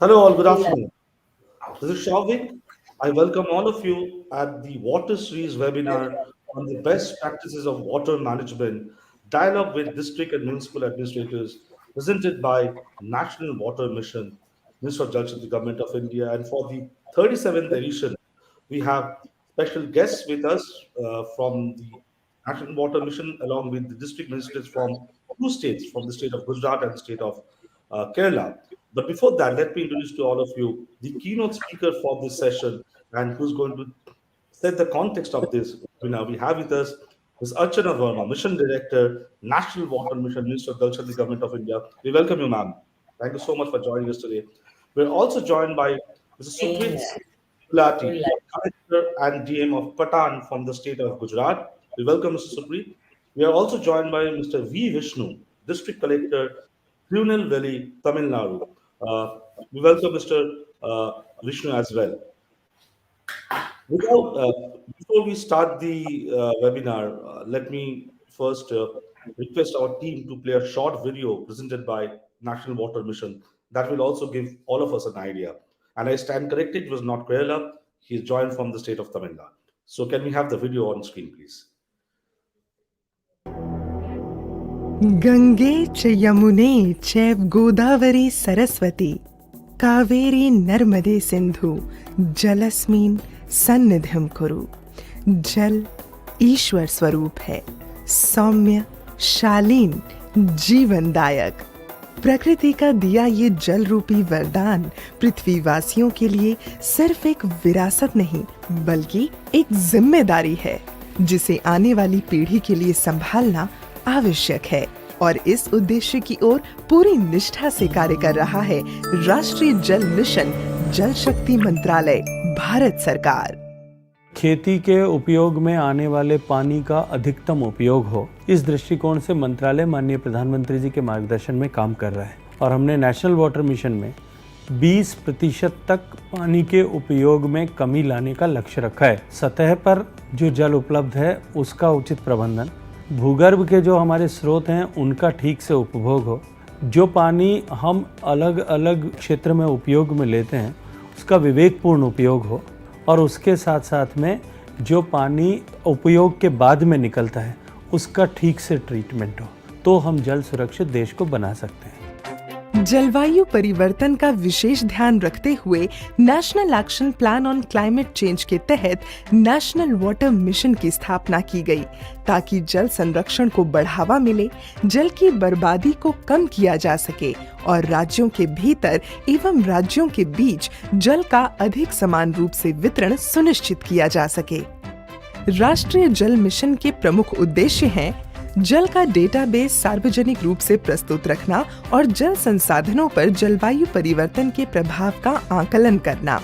Hello, all. Good afternoon. This is Shavik. I welcome all of you at the Water Series webinar on the best practices of water management, dialogue with district and municipal administrators, presented by National Water Mission, Minister of Jal Shakti, Government of India. And for the 37th edition, we have special guests with us from the National Water Mission, along with the district ministers from two states, from the state of Gujarat and the state of Kerala. But before that, let me introduce to all of you the keynote speaker for this session and who's going to set the context of this webinar. We have with us Ms. Archana Varma, Mission Director, National Water Mission, Minister of Jal Shakti, Government of India. We welcome you, ma'am. Thank you so much for joining us today. We're also joined by Mr. Supreet Gulati, Collector and DM of Patan from the state of Gujarat. We welcome Mr. Supreet. We are also joined by Mr. V. Vishnu, District Collector, Tirunelveli, Tamil Nadu. We welcome Mr. Vishnu as well. Before we start the webinar, let me first request our team to play a short video presented by National Water Mission that will also give all of us an idea. And I stand corrected, it was not Kerala. He is joined from the state of Tamil Nadu. So can we have the video on screen, please? Gange च यमुने चैव गोदावरी सरस्वती कावेरी नर्मदे सिंधु जलस्मिन् सन्निधिं कुरु। जल ईश्वर स्वरूप है, सौम्य, शालीन, जीवनदायक। प्रकृति का दिया ये जल रूपी वरदान पृथ्वीवासियों के लिए सिर्फ एक विरासत नहीं बल्कि एक जिम्मेदारी है जिसे आने वाली पीढ़ी के लिए संभालना आवश्यक है। और इस उद्देश्य की ओर पूरी निष्ठा से कार्य कर रहा है राष्ट्रीय जल मिशन, जल शक्ति मंत्रालय, भारत सरकार। खेती के उपयोग में आने वाले पानी का अधिकतम उपयोग हो, इस दृष्टिकोण से मंत्रालय माननीय प्रधानमंत्री जी के मार्गदर्शन में काम कर रहा है और हमने नेशनल वाटर मिशन में 20% तक पानी के उपयोग में कमी लाने का लक्ष्य रखा है। सतह पर जो जल उपलब्ध है उसका उचित प्रबंधन, भूगर्भ के जो हमारे स्रोत हैं उनका ठीक से उपभोग हो, जो पानी हम अलग अलग क्षेत्र में उपयोग में लेते हैं उसका विवेकपूर्ण उपयोग हो और उसके साथ साथ में जो पानी उपयोग के बाद में निकलता है उसका ठीक से ट्रीटमेंट हो, तो हम जल सुरक्षित देश को बना सकते हैं। जलवायु परिवर्तन का विशेष ध्यान रखते हुए national action plan on climate change के तहत नेशनल वाटर मिशन की स्थापना की गई ताकि जल संरक्षण को बढ़ावा मिले, जल की बर्बादी को कम किया जा सके और राज्यों के भीतर एवं राज्यों के बीच जल का अधिक समान रूप से वितरण सुनिश्चित किया जा सके। राष्ट्रीय जल मिशन के प्रमुख उद्देश्य हैं जल का डेटाबेस सार्वजनिक रूप से प्रस्तुत रखना और जल संसाधनों पर जलवायु परिवर्तन के प्रभाव का आकलन करना,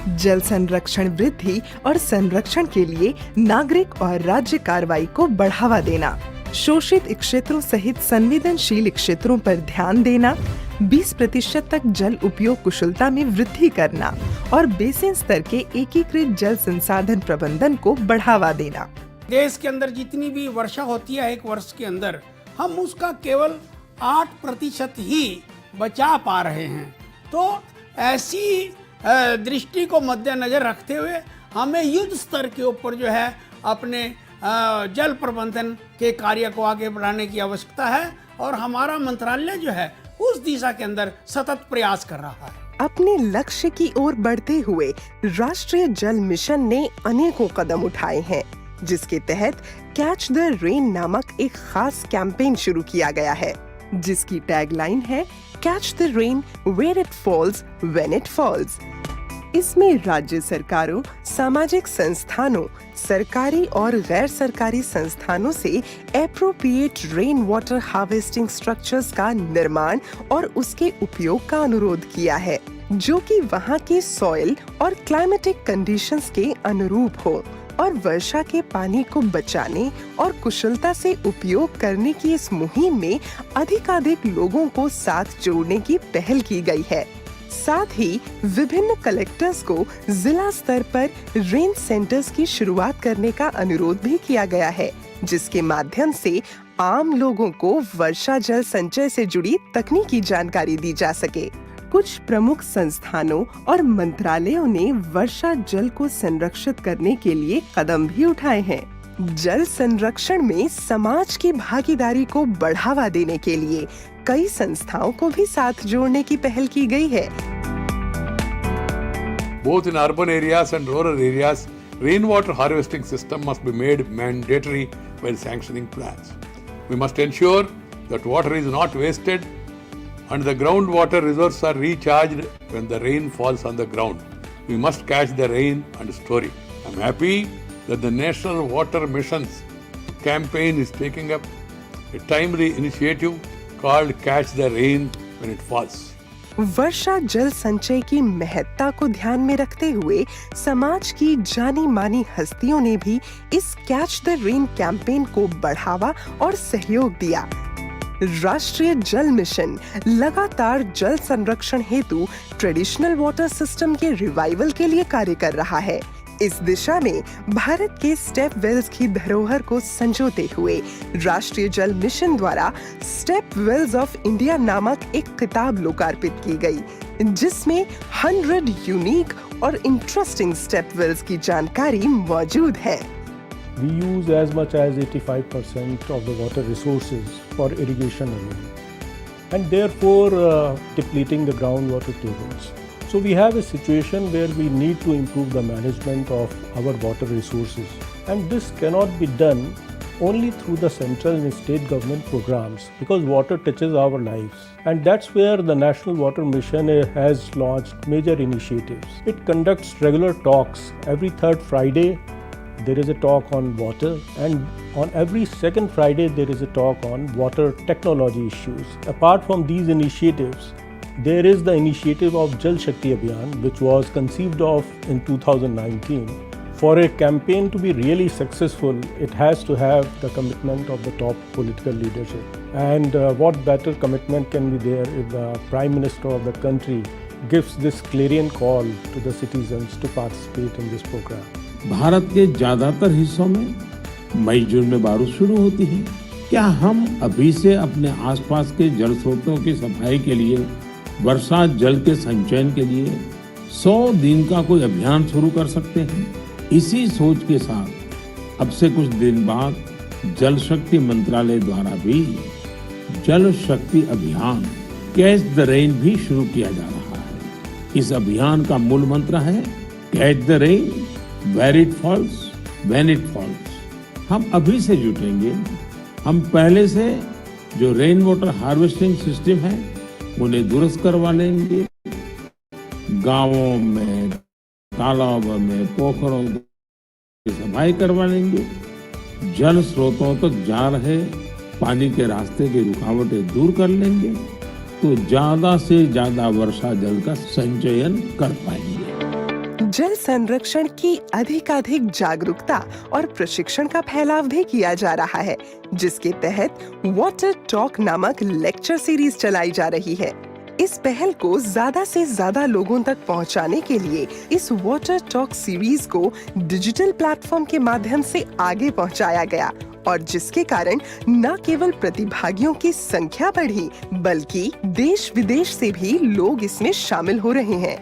जल संरक्षण वृद्धि और संरक्षण के लिए नागरिक और राज्य कार्रवाई को बढ़ावा देना, शोषित क्षेत्रों सहित संवेदनशील क्षेत्रों पर ध्यान देना, 20% तक जल उपयोग कुशलता में वृद्धि करना और बेसिन स्तर के एकीकृत जल संसाधन प्रबंधन को बढ़ावा देना। देश के अंदर जितनी भी वर्षा होती है एक वर्ष के अंदर, हम उसका केवल 8% ही बचा पा रहे हैं। तो ऐसी दृष्टि को मद्देनजर रखते हुए हमें युद्ध स्तर के ऊपर जो है अपने जल प्रबंधन के कार्य को आगे बढ़ाने की आवश्यकता है और हमारा मंत्रालय जो है उस दिशा के अंदर सतत प्रयास कर रहा है। अपने लक्ष्य की ओर बढ़ते हुए राष्ट्रीय जल मिशन ने अनेकों कदम उठाए हैं, जिसके तहत कैच द रेन नामक एक खास कैंपेन शुरू किया गया है, जिसकी टैगलाइन है catch the rain where it falls when it falls. इसमें राज्य सरकारों, सामाजिक संस्थानों, सरकारी और गैर सरकारी संस्थानों से appropriate rain water harvesting structures का निर्माण और उसके उपयोग का अनुरोध किया है, जो कि वहां के सॉइल और क्लाइमेटिक कंडीशंस के अनुरूप हो और वर्षा के पानी को बचाने और कुशलता से उपयोग करने की इस मुहिम में अधिकाधिक लोगों को साथ जोड़ने की पहल की गई है। साथ ही विभिन्न कलेक्टर्स को जिला स्तर पर रेन सेंटर्स की शुरुआत करने का अनुरोध भी किया गया है, जिसके माध्यम से आम लोगों को वर्षा जल संचय से जुड़ी तकनीकी जानकारी दी जा सके। कुछ प्रमुख संस्थानों और मंत्रालयों ने वर्षा जल को संरक्षित करने के लिए कदम भी उठाए हैं। जल संरक्षण में समाज की भागीदारी को बढ़ावा देने के लिए कई संस्थाओं को भी साथ जोड़ने की पहल की गई है। Both in urban areas and rural areas, rainwater harvesting system must be made mandatory while sanctioning plans. We must ensure that water is not wasted and the groundwater reserves are recharged when the rain falls on the ground. We must catch the rain and store it. I am happy that the National Water Mission's campaign is taking up a timely initiative called Catch the Rain When It Falls. वर्षा जल संचय की महत्ता को ध्यान में रखते हुए समाज की जानी मानी हस्तियों ने भी इस कैच द रेन कैंपेन को बढ़ावा और सहयोग दिया। राष्ट्रीय जल मिशन लगातार जल संरक्षण हेतु ट्रेडिशनल वाटर सिस्टम के रिवाइवल के लिए कार्य कर रहा है। इस दिशा में भारत के स्टेप वेल्स की धरोहर को संजोते हुए राष्ट्रीय जल मिशन द्वारा स्टेप वेल्स ऑफ इंडिया नामक एक किताब लोकार्पित की गई, जिसमें 100 यूनिक और इंटरेस्टिंग स्टेप वेल्स की जानकारी मौजूद है। We use as much as 85% of the water resources for irrigation alone, and therefore depleting the groundwater tables. So we have a situation where we need to improve the management of our water resources, and this cannot be done only through the central and state government programs, because water touches our lives, and that's where the National Water Mission has launched major initiatives. It conducts regular talks. Every third Friday there is a talk on water, and on every second Friday there is a talk on water technology issues. Apart from these initiatives, there is the initiative of Jal Shakti Abhiyan, which was conceived of in 2019. For a campaign to be really successful, it has to have the commitment of the top political leadership. And what better commitment can be there if the Prime Minister of the country gives this clarion call to the citizens to participate in this program. Bharat के ज्यादातर हिस्सों में मई जून में बारिश शुरू होती है। क्या हम अभी से अपने आसपास के जल स्रोतों की सफाई के लिए, वर्षा जल के संचयन के लिए 100 दिन का कोई अभियान शुरू कर सकते हैं? इसी सोच के साथ अब से कुछ दिन बाद जल शक्ति मंत्रालय द्वारा भी जल शक्ति अभियान कैच द रेन भी शुरू किया जा रहा है। इस अभियान का मूल मंत्र है catch the rain where it falls when it falls. हम अभी से जुटेंगे। हम पहले से जो रेन वाटर हार्वेस्टिंग सिस्टम है उन्हें दुरुस्त करवा लेंगे। गांवों में, तालाबों में, पोखरों की सफाई करवा लेंगे। जल स्रोतों तक जा रहे पानी के रास्ते की रुकावटें दूर कर लेंगे, तो ज्यादा से ज्यादा वर्षा जल का संचयन कर पाएंगे। जल संरक्षण की अधिकाधिक जागरूकता और प्रशिक्षण का फैलाव भी किया जा रहा है, जिसके तहत वाटर टॉक नामक लेक्चर सीरीज चलाई जा रही है। इस पहल को ज्यादा से ज्यादा लोगों तक पहुंचाने के लिए इस वाटर टॉक सीरीज को डिजिटल प्लेटफॉर्म के माध्यम से आगे पहुंचाया गया, और जिसके कारण न केवल प्रतिभागियों की संख्या बढ़ी, बल्कि देश विदेश से भी लोग इसमें शामिल हो रहे हैं।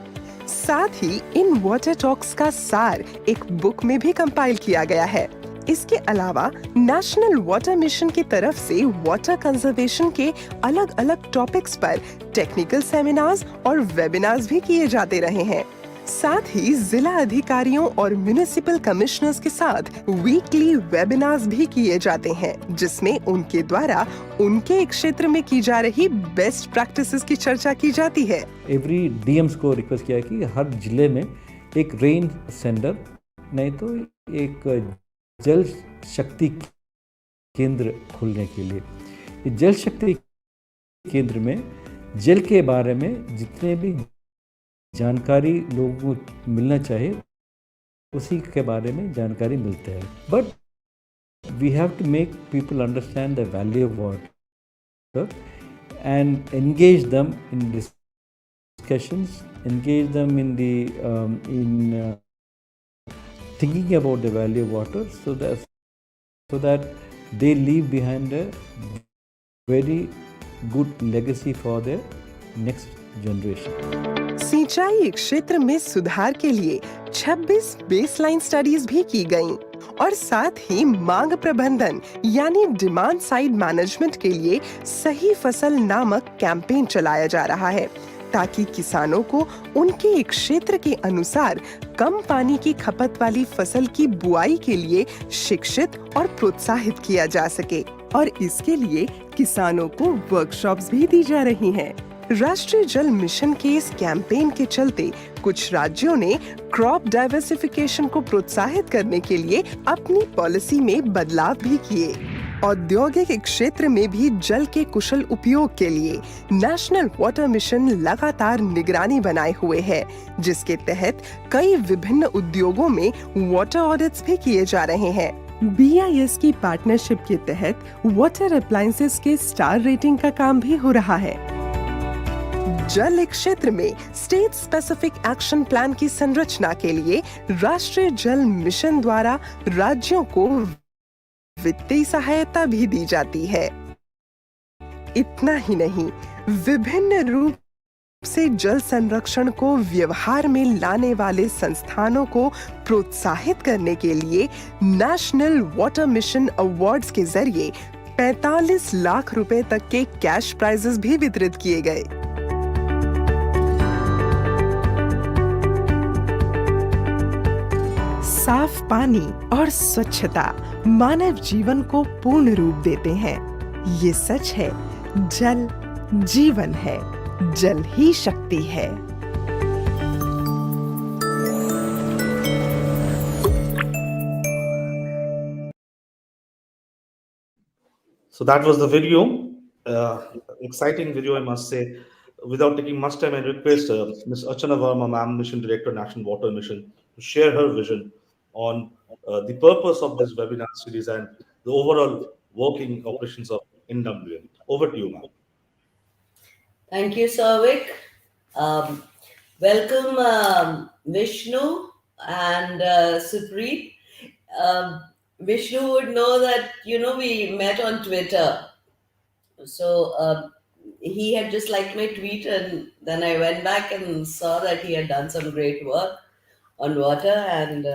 साथ ही इन वाटर टॉक्स का सार एक बुक में भी कंपाइल किया गया है। इसके अलावा नेशनल वाटर मिशन की तरफ से वाटर कंजर्वेशन के अलग अलग टॉपिक्स पर टेक्निकल सेमिनार्स और वेबिनार्स भी किए जाते रहे हैं। साथ ही जिला अधिकारियों और म्युनिसिपल कमिश्नर्स के साथ वीकली वेबिनार्स भी किए जाते हैं, जिसमें उनके द्वारा उनके क्षेत्र में की जा रही बेस्ट प्रैक्टिसेस की चर्चा की जाती है। एवरी डीएम्स को रिक्वेस्ट किया कि हर जिले में एक रेन सेंटर नहीं तो एक जल शक्ति केंद्र खोलने के लिए। जल शक्ति केंद्र में जल के बारे में जितने भी जानकारी लोगों को मिलना चाहिए उसी के बारे में जानकारी मिलते हैं। But we have to make people understand the value of water and engage them in discussions, engage them in the thinking about the value of water, so that they leave behind a very good legacy for their next generation. सिंचाई क्षेत्र में सुधार के लिए 26 baseline studies भी की गईं और साथ ही मांग प्रबंधन यानी डिमांड साइड मैनेजमेंट के लिए सही फसल नामक कैंपेन चलाया जा रहा है ताकि किसानों को उनके क्षेत्र के अनुसार कम पानी की खपत वाली फसल की बुआई के लिए शिक्षित और प्रोत्साहित किया जा सके और इसके लिए किसानों को वर्कशॉप्स भी दी जा रही हैं। राष्ट्रीय जल मिशन के इस कैंपेन के चलते कुछ राज्यों ने क्रॉप डाइवर्सिफिकेशन को प्रोत्साहित करने के लिए अपनी पॉलिसी में बदलाव भी किए। औद्योगिक क्षेत्र में भी जल के कुशल उपयोग के लिए नेशनल वाटर मिशन लगातार निगरानी बनाए हुए है, जिसके तहत कई विभिन्न उद्योगों में वाटर ऑडिट्स भी किए जा रहे हैं। BIS की पार्टनरशिप के तहत वाटर अप्लायंसेस के स्टार रेटिंग का काम भी हो रहा है। जल क्षेत्र में स्टेट स्पेसिफिक एक्शन प्लान की संरचना के लिए राष्ट्रीय जल मिशन द्वारा राज्यों को वित्तीय सहायता भी दी जाती है। इतना ही नहीं, विभिन्न रूप से जल संरक्षण को व्यवहार में लाने वाले संस्थानों को प्रोत्साहित करने के लिए नेशनल वाटर मिशन अवार्ड्स के जरिए 45 लाख रुपए तक के कैश प्राइजेस भी वितरित किए गए। साफ पानी और स्वच्छता मानव जीवन को पूर्ण रूप देते हैं। ये सच है, जल जीवन है, जल ही शक्ति है। So that was the video. Exciting video, I must say. Without taking much time, I request Ms. Archana Varma, Ma'am, Mission Director, National Water Mission, to share her vision on the purpose of this webinar series and the overall working operations of NWM. Over to you, ma'am. Thank you, Sarvik. Welcome, Vishnu and Supreet. Vishnu would know that, we met on Twitter. So he had just liked my tweet, and then I went back and saw that he had done some great work on water, and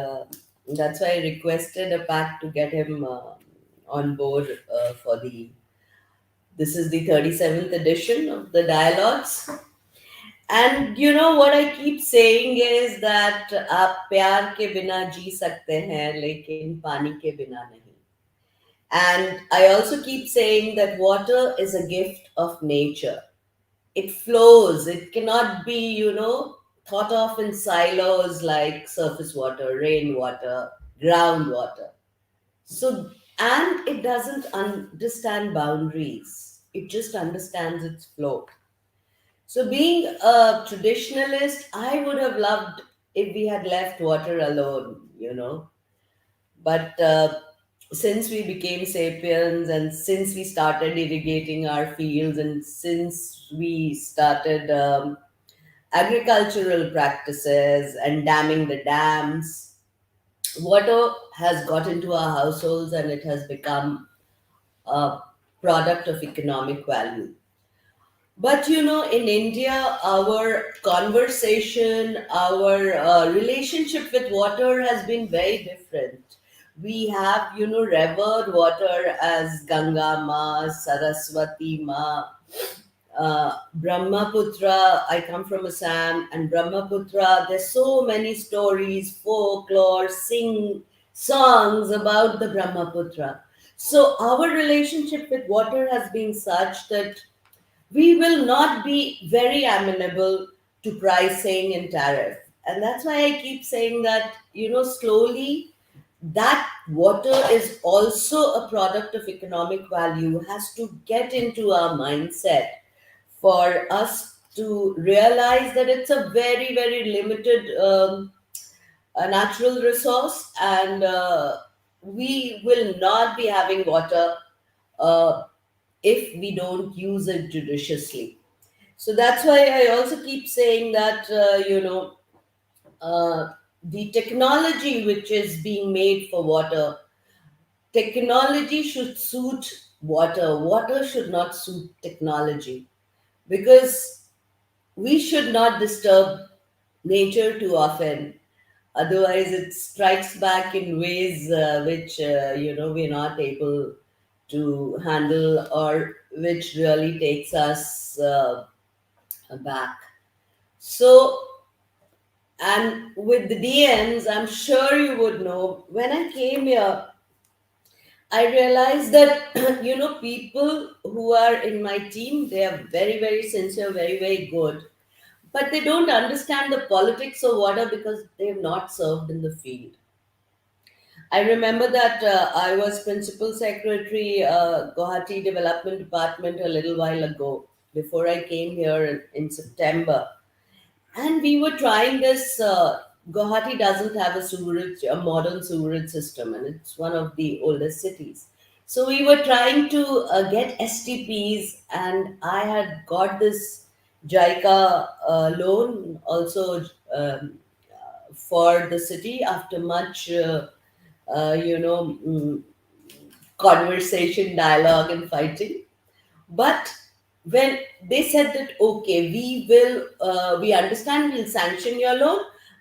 that's why I requested a pact to get him on board for this is the 37th edition of the dialogues. And what I keep saying is that आप प्यार के बिना जी सकते हैं लेकिन पानी के बिना नहीं. And I also keep saying that water is a gift of nature. It flows. It cannot be, thought of in silos like surface water, rainwater, groundwater. So, and it doesn't understand boundaries. It just understands its flow. So, being a traditionalist, I would have loved if we had left water alone, But since we became sapiens and since we started irrigating our fields and since we started agricultural practices and damming the dams, water has got into our households and it has become a product of economic value. But in India, our conversation, our relationship with water has been very different. We have, revered water as Ganga Ma, Saraswati Ma, Brahmaputra. I come from Assam, and Brahmaputra, there's so many stories, folklore, songs about the Brahmaputra. So our relationship with water has been such that we will not be very amenable to pricing and tariff. And that's why I keep saying that, slowly that water is also a product of economic value has to get into our mindset for us to realize that it's a very, very limited a natural resource, and we will not be having water if we don't use it judiciously. So that's why I also keep saying that, the technology which is being made for water, technology should suit water. Water should not suit technology. Because we should not disturb nature too often. Otherwise, it strikes back in ways which, we're not able to handle, or which really takes us back. So, and with the DMs, I'm sure you would know, when I came here, I realized that, people who are in my team, they are very, very sincere, very, very good, but they don't understand the politics of water because they have not served in the field. I remember that I was principal secretary, Guwahati Development Department, a little while ago, before I came here in September. And we were trying this. Guwahati doesn't have a modern sewerage system, and it's one of the oldest cities. So we were trying to get STPs, and I had got this JICA loan also for the city after much, conversation, dialogue, and fighting. But when they said that, okay, we understand, we'll sanction your loan,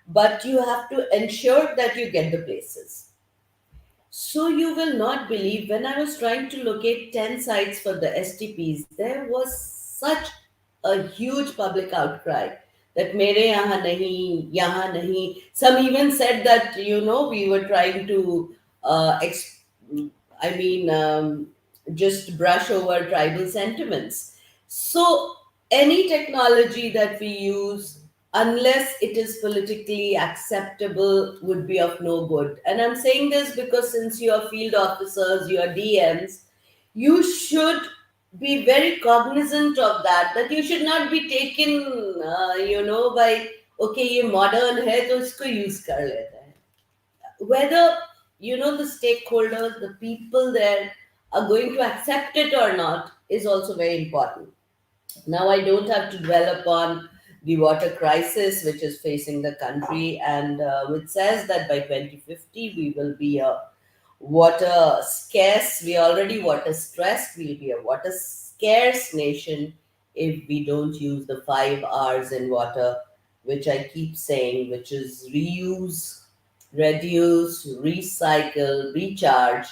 but you have to ensure that you get the places. So you will not believe, when I was trying to locate 10 sites for the STPs, there was such a huge public outcry that mere yahan nahi. Some even said that, we were trying to, I mean, just brush over tribal sentiments. So, any technology that we use, unless it is politically acceptable, would be of no good. And I'm saying this because since you are field officers, you are DMs, you should be very cognizant of that, that you should not be taken, by, okay, ये modern है तो इसको use कर लेते हैं. Whether, the stakeholders, the people there are going to accept it or not is also very important. Now, I don't have to dwell upon the water crisis which is facing the country, and which says that by 2050 we will be a water scarce. We are already water stressed. We'll be a water scarce nation if we don't use the 5 R's in water, which I keep saying, which is reuse, reduce, recycle, recharge.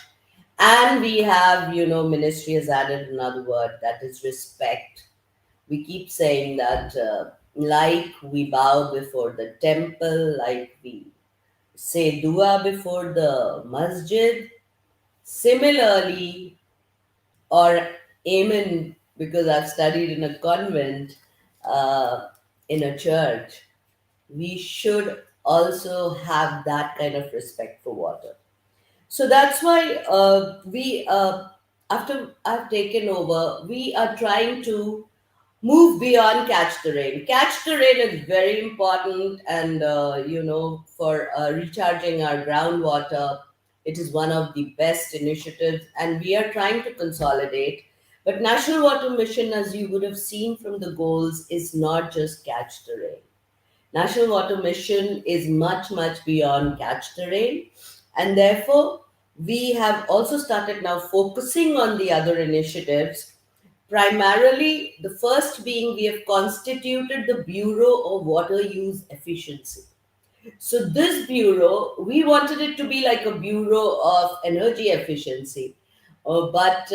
And we have, ministry has added another word, that is respect. We keep saying that, like we bow before the temple, like we say dua before the masjid, similarly, or amen, because I've studied in a convent, in a church, we should also have that kind of respect for water. So that's why after I've taken over, we are trying to move beyond catch the rain. Catch the rain is very important, and for recharging our groundwater, it is one of the best initiatives, and we are trying to consolidate. But National Water Mission, as you would have seen from the goals, is not just catch the rain. National Water Mission is much, much beyond catch the rain. And therefore, we have also started now focusing on the other initiatives. Primarily, the first being, we have constituted the Bureau of Water Use Efficiency. So, this bureau, we wanted it to be like a bureau of energy efficiency. But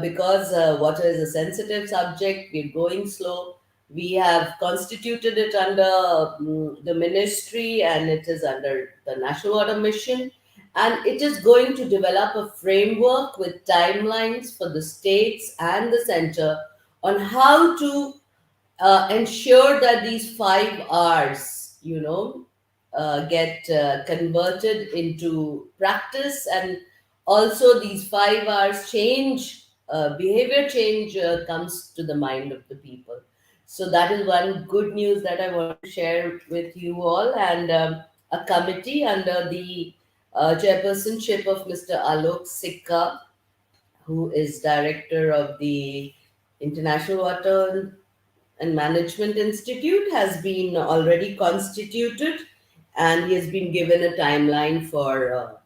because water is a sensitive subject, we're going slow. We have constituted it under the ministry, and it is under the National Water Mission. And it is going to develop a framework with timelines for the states and the center on how to ensure that these 5 R's, get converted into practice, and also these 5 R's change, behavior change comes to the mind of the people. So that is one good news that I want to share with you all. And a committee under the chairpersonship of Mr. Alok Sikka, who is director of the International Water and Management Institute, has been already constituted, and he has been given a timeline for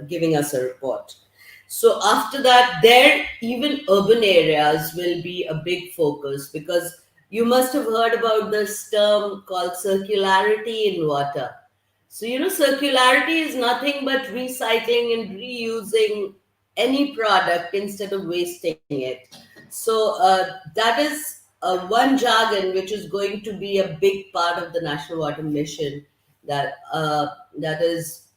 giving us a report. So after that, there even urban areas will be a big focus, because You must have heard about this term called circularity in water. So, circularity is nothing but recycling and reusing any product instead of wasting it. So, that is one jargon which is going to be a big part of the National Water Mission, that is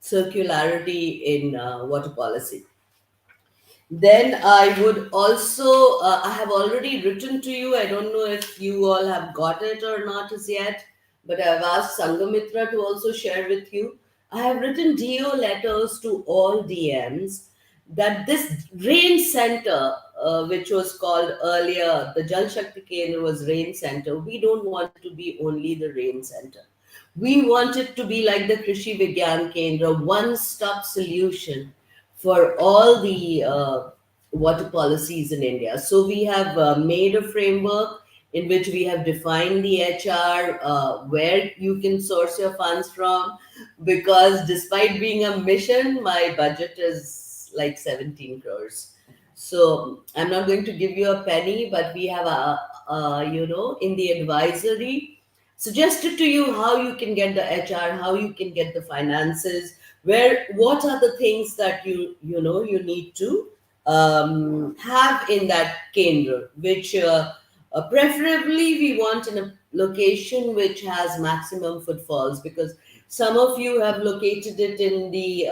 circularity in water policy. Then I would also, I have already written to you. I don't know if you all have got it or not as yet, but I've asked Sangamitra to also share with you. I have written DO letters to all DMs that this rain center, which was called earlier, the Jal Shakti Kendra was rain center. We don't want it to be only the rain center. We want it to be like the Krishi Vigyan Kendra, one-stop solution for all the water policies in India. So we have made a framework in which we have defined the HR, where you can source your funds from, because despite being a mission, my budget is like 17 crores. So I'm not going to give you a penny, but we have in the advisory, suggested to you how you can get the HR, how you can get the finances, what are the things that you need to have in that kendra, which preferably we want in a location which has maximum footfalls, because some of you have located it in the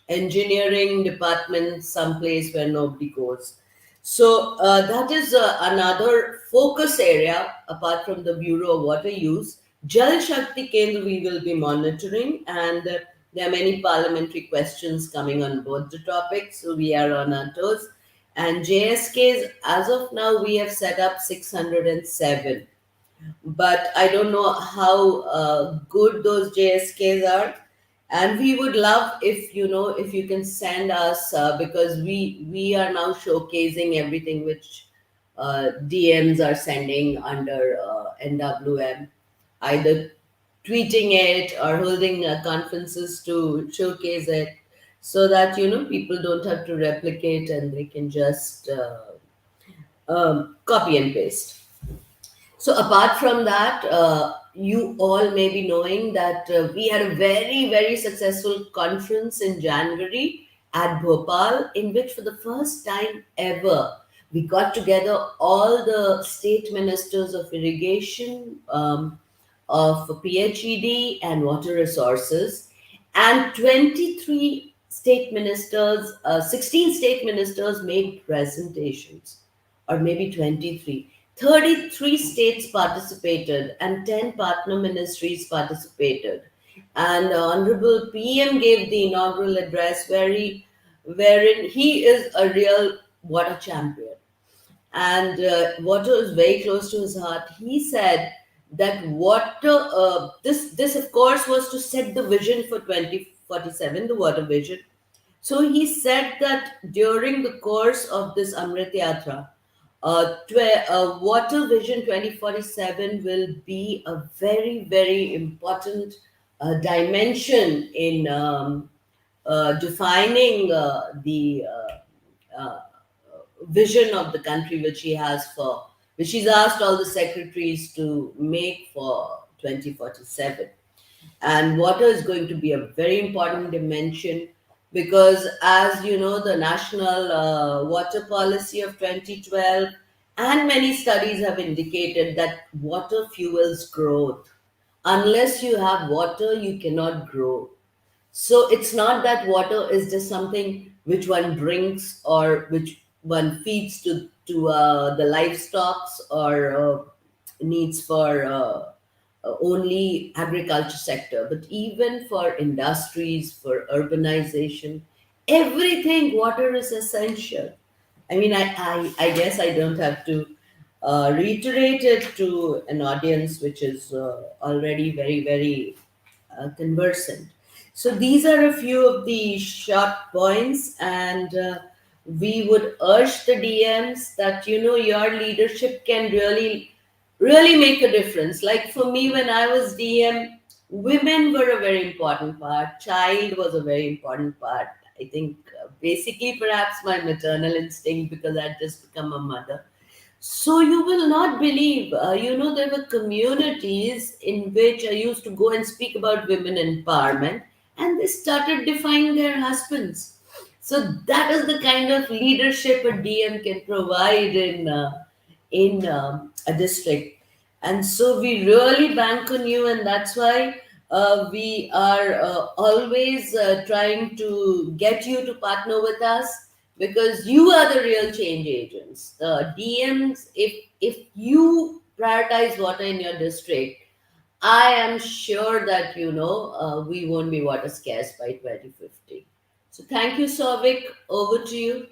engineering department, someplace where nobody goes. So that is another focus area apart from the Bureau of Water Use. Jal Shakti Kendra we will be monitoring, and there are many parliamentary questions coming on both the topics, so we are on our toes. And JSKs, as of now, we have set up 607, but I don't know how good those JSKs are. And we would love if you can send us, because we are now showcasing everything which DMs are sending under NWM, either tweeting it or holding conferences to showcase it, so that people don't have to replicate and they can just copy and paste. So apart from that, you all may be knowing that we had a very, very successful conference in January at Bhopal, in which for the first time ever, we got together all the state ministers of irrigation, of PHED and water resources, and 23 state ministers, 16 state ministers made presentations, or maybe 23. 33 states participated and 10 partner ministries participated. And Honorable PM gave the inaugural address wherein he is a real water champion. And water is very close to his heart. He said that water, this of course was to set the vision for 2047, the water vision. So he said that during the course of this Amrit Yatra, Water Vision 2047 will be a very, very important dimension in defining the vision of the country which he's asked all the secretaries to make for 2047. And water is going to be a very important dimension, because, as you know, the national water policy of 2012 and many studies have indicated that water fuels growth. Unless you have water, you cannot grow. So it's not that water is just something which one drinks or which one feeds to the livestock, or needs for only agriculture sector, but even for industries, for urbanization, everything, water is essential. I mean, I guess I don't have to reiterate it to an audience which is already very, very conversant. So these are a few of the short points, and we would urge the DMs that your leadership can really, really make a difference. Like for me, when I was DM, women were a very important part. Child was a very important part. I think basically perhaps my maternal instinct, because I'd just become a mother. So you will not believe, there were communities in which I used to go and speak about women empowerment, and they started defying their husbands. So that is the kind of leadership a DM can provide in a district. And so we really bank on you, and that's why we are always trying to get you to partner with us, because you are the real change agents. The DMs, if you prioritize water in your district, I am sure that we won't be water scarce by 2050. So thank you, Souvik. Over to you.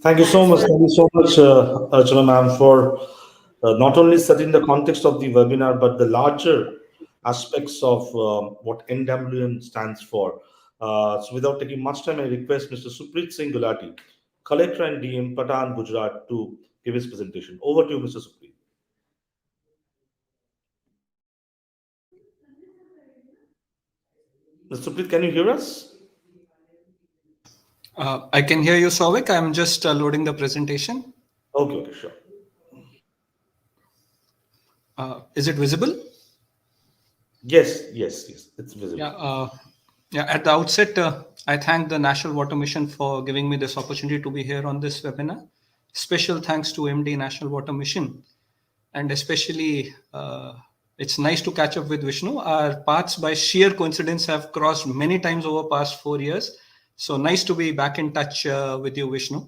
Thank you so Thanks much. for Thank you so much, Archana ma'am, for not only setting the context of the webinar, but the larger aspects of what NWN stands for. So, without taking much time, I request Mr. Supreet Singh Gulati, Collector and DM, Patan, Gujarat, to give his presentation. Over to you, Mr. Supreet. Mr. Supreet, can you hear us? I can hear you, Souvik. I'm just loading the presentation. Okay, okay, sure. Is it visible? Yes, yes, yes, it's visible. Yeah. At the outset, I thank the National Water Mission for giving me this opportunity to be here on this webinar. Special thanks to MD National Water Mission, and especially it's nice to catch up with Vishnu. Our paths, by sheer coincidence, have crossed many times over past 4 years. So nice to be back in touch with you, Vishnu.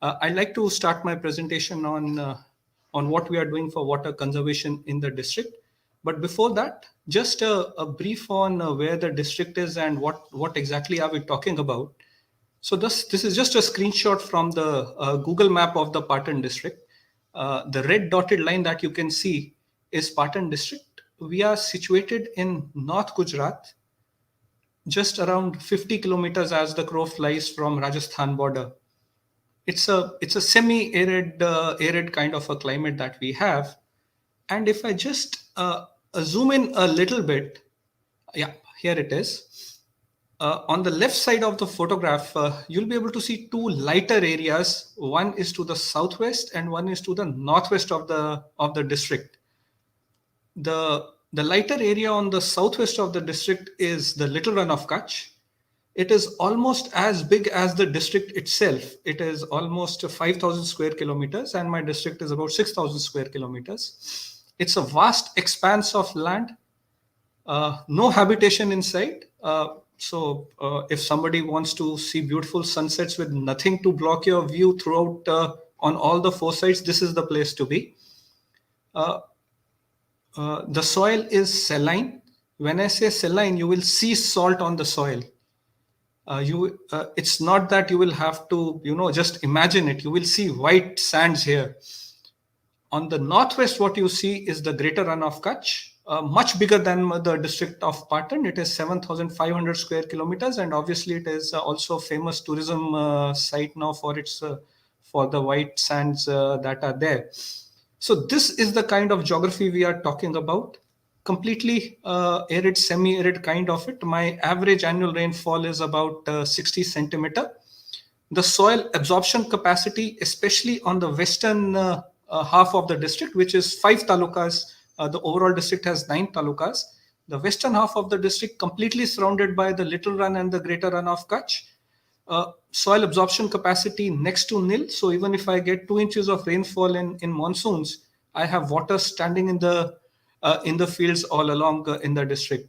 I'd like to start my presentation on what we are doing for water conservation in the district. But before that, just a brief on where the district is and what exactly are we talking about. So this is just a screenshot from the Google map of the Patan district. The red dotted line that you can see is Patan district. We are situated in North Gujarat, just around 50 kilometers as the crow flies from Rajasthan border. It's a semi-arid arid kind of a climate that we have. And if I just zoom in a little bit, yeah, here it is. On the left side of the photograph, you'll be able to see two lighter areas. One is to the southwest and one is to the northwest of the district. The lighter area on the southwest of the district is the Little Run of Kutch. It is almost as big as the district itself. It is almost 5,000 square kilometers, and my district is about 6,000 square kilometers. It's a vast expanse of land, no habitation inside. So if somebody wants to see beautiful sunsets with nothing to block your view throughout on all the four sides, this is the place to be. The soil is saline. When I say saline, you will see salt on the soil. It's not that you will have to, just imagine it. You will see white sands here. On the northwest, what you see is the Greater Run of Kutch, much bigger than the district of Patan. It is 7,500 square kilometers, and obviously it is also a famous tourism site now for the white sands that are there. So this is the kind of geography we are talking about. Completely arid, semi-arid kind of it. My average annual rainfall is about 60 centimeter. The soil absorption capacity, especially on the western half of the district, which is 5 talukas. The overall district has 9 talukas. The western half of the district completely surrounded by the Little Run and the Greater Run of Kutch. Soil absorption capacity next to nil. So even if I get 2 inches of rainfall in monsoons, I have water standing in the fields all along in the district.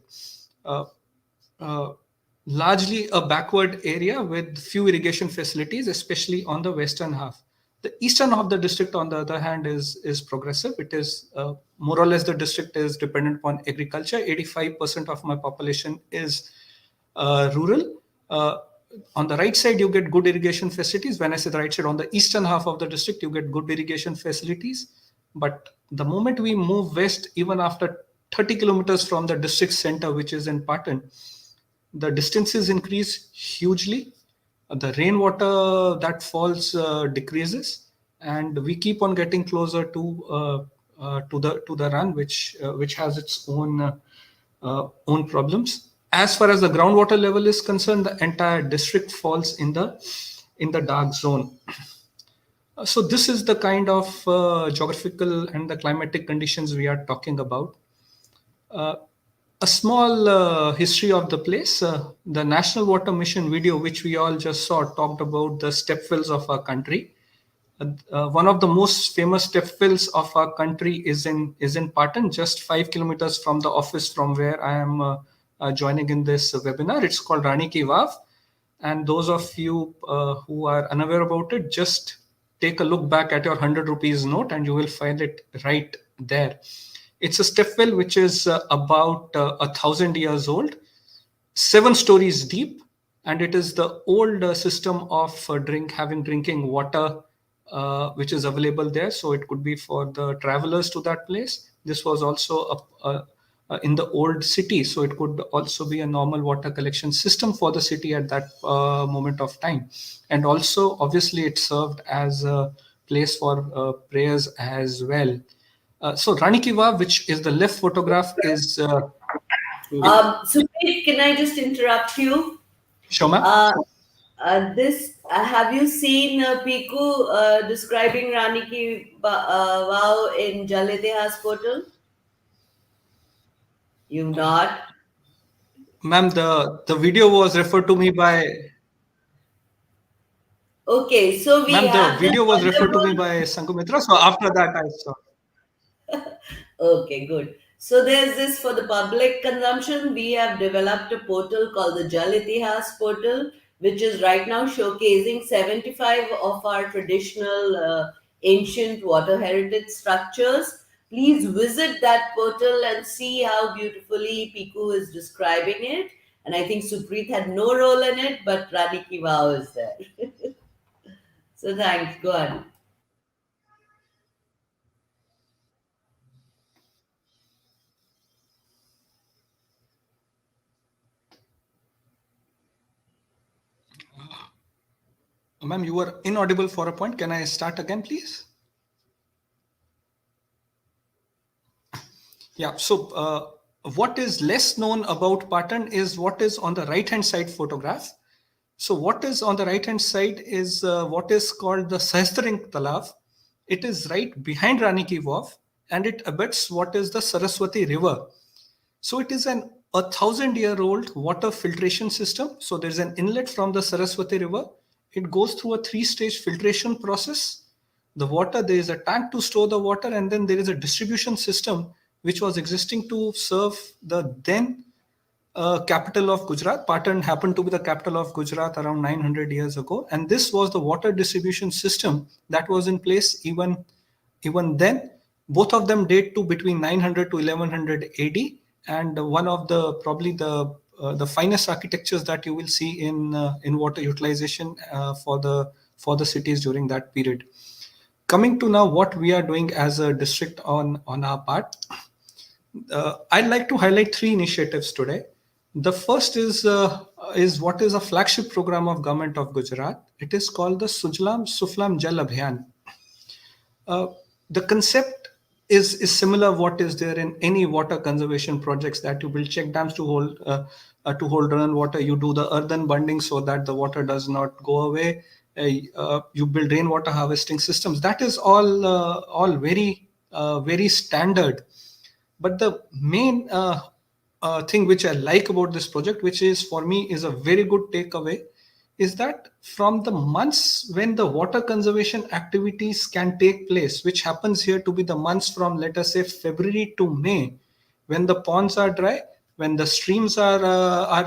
Largely a backward area with few irrigation facilities, especially on the western half. The eastern half of the district, on the other hand, is progressive. It is more or less the district is dependent upon agriculture. 85% of my population is rural. On the right side, you get good irrigation facilities. When I say the right side, on the eastern half of the district, you get good irrigation facilities. But the moment we move west, even after 30 kilometers from the district center, which is in Patan, the distances increase hugely. The rainwater that falls decreases, and we keep on getting closer to the run, which has its own problems. As far as the groundwater level is concerned, the entire district falls in the dark zone. So this is the kind of geographical and the climatic conditions we are talking about. A small history of the place. The National Water Mission video, which we all just saw, talked about the stepwells of our country. One of the most famous stepwells of our country is in Patan, just 5 kilometers from the office from where I am joining in this webinar. It's called Rani Ki Vav. And those of you who are unaware about it, just take a look back at your 100 rupees note and you will find it right there. It's a stepwell which is about 1,000 years old, 7 stories deep, and it is the old system of having drinking water which is available there. So it could be for the travelers to that place. This was also in the old city, so it could also be a normal water collection system for the city at that moment of time. And also, obviously, it served as a place for prayers as well. So Rani Ki Vav, which is the left photograph, is... Supreet, can I just interrupt you? Sure, ma'am. Have you seen Piku describing Rani Ki Vav in Jal Itihas portal? You've not? Ma'am, the video was referred to me by... Okay, so we Ma'am, have the video was referred to me wonderful... by Sanghumitra. So after that, I saw. Okay, good. So there's this for the public consumption. We have developed a portal called the Jal Itihas portal, which is right now showcasing 75 of our traditional ancient water heritage structures. Please visit that portal and see how beautifully Piku is describing it. And I think Supreet had no role in it, but Rani Ki Vav is there. So thanks. Go on. Ma'am, you were inaudible for a point. Can I start again, please? Yeah, so what is less known about Patan is what is on the right-hand side photograph. So what is on the right-hand side is what is called the Sahasraring Talav. It is right behind Rani Ki Vav, and it abuts what is the Saraswati River. So it is an 1,000-year-old water filtration system. So there's an inlet from the Saraswati River. It goes through a 3-stage filtration process. The water, there is a tank to store the water, and then there is a distribution system which was existing to serve the then capital of Gujarat. Patan happened to be the capital of Gujarat around 900 years ago. And this was the water distribution system that was in place even then. Both of them date to between 900 to 1100 AD. And one of the probably the finest architectures that you will see in water utilization for the cities during that period. Coming to now what we are doing as a district on our part, I'd like to highlight 3 initiatives today. The first is what is a flagship program of Government of Gujarat. It is called the Sujlam Suflam Jal Abhiyan. The concept is similar what is there in any water conservation projects, that you build check dams to hold run water. You do the earthen bunding so that the water does not go away. You build rainwater harvesting systems. That is all very standard. But the main thing which I like about this project, which is for me is a very good takeaway, is that from the months when the water conservation activities can take place, which happens here to be the months from, let us say, February to May, when the ponds are dry, when the streams are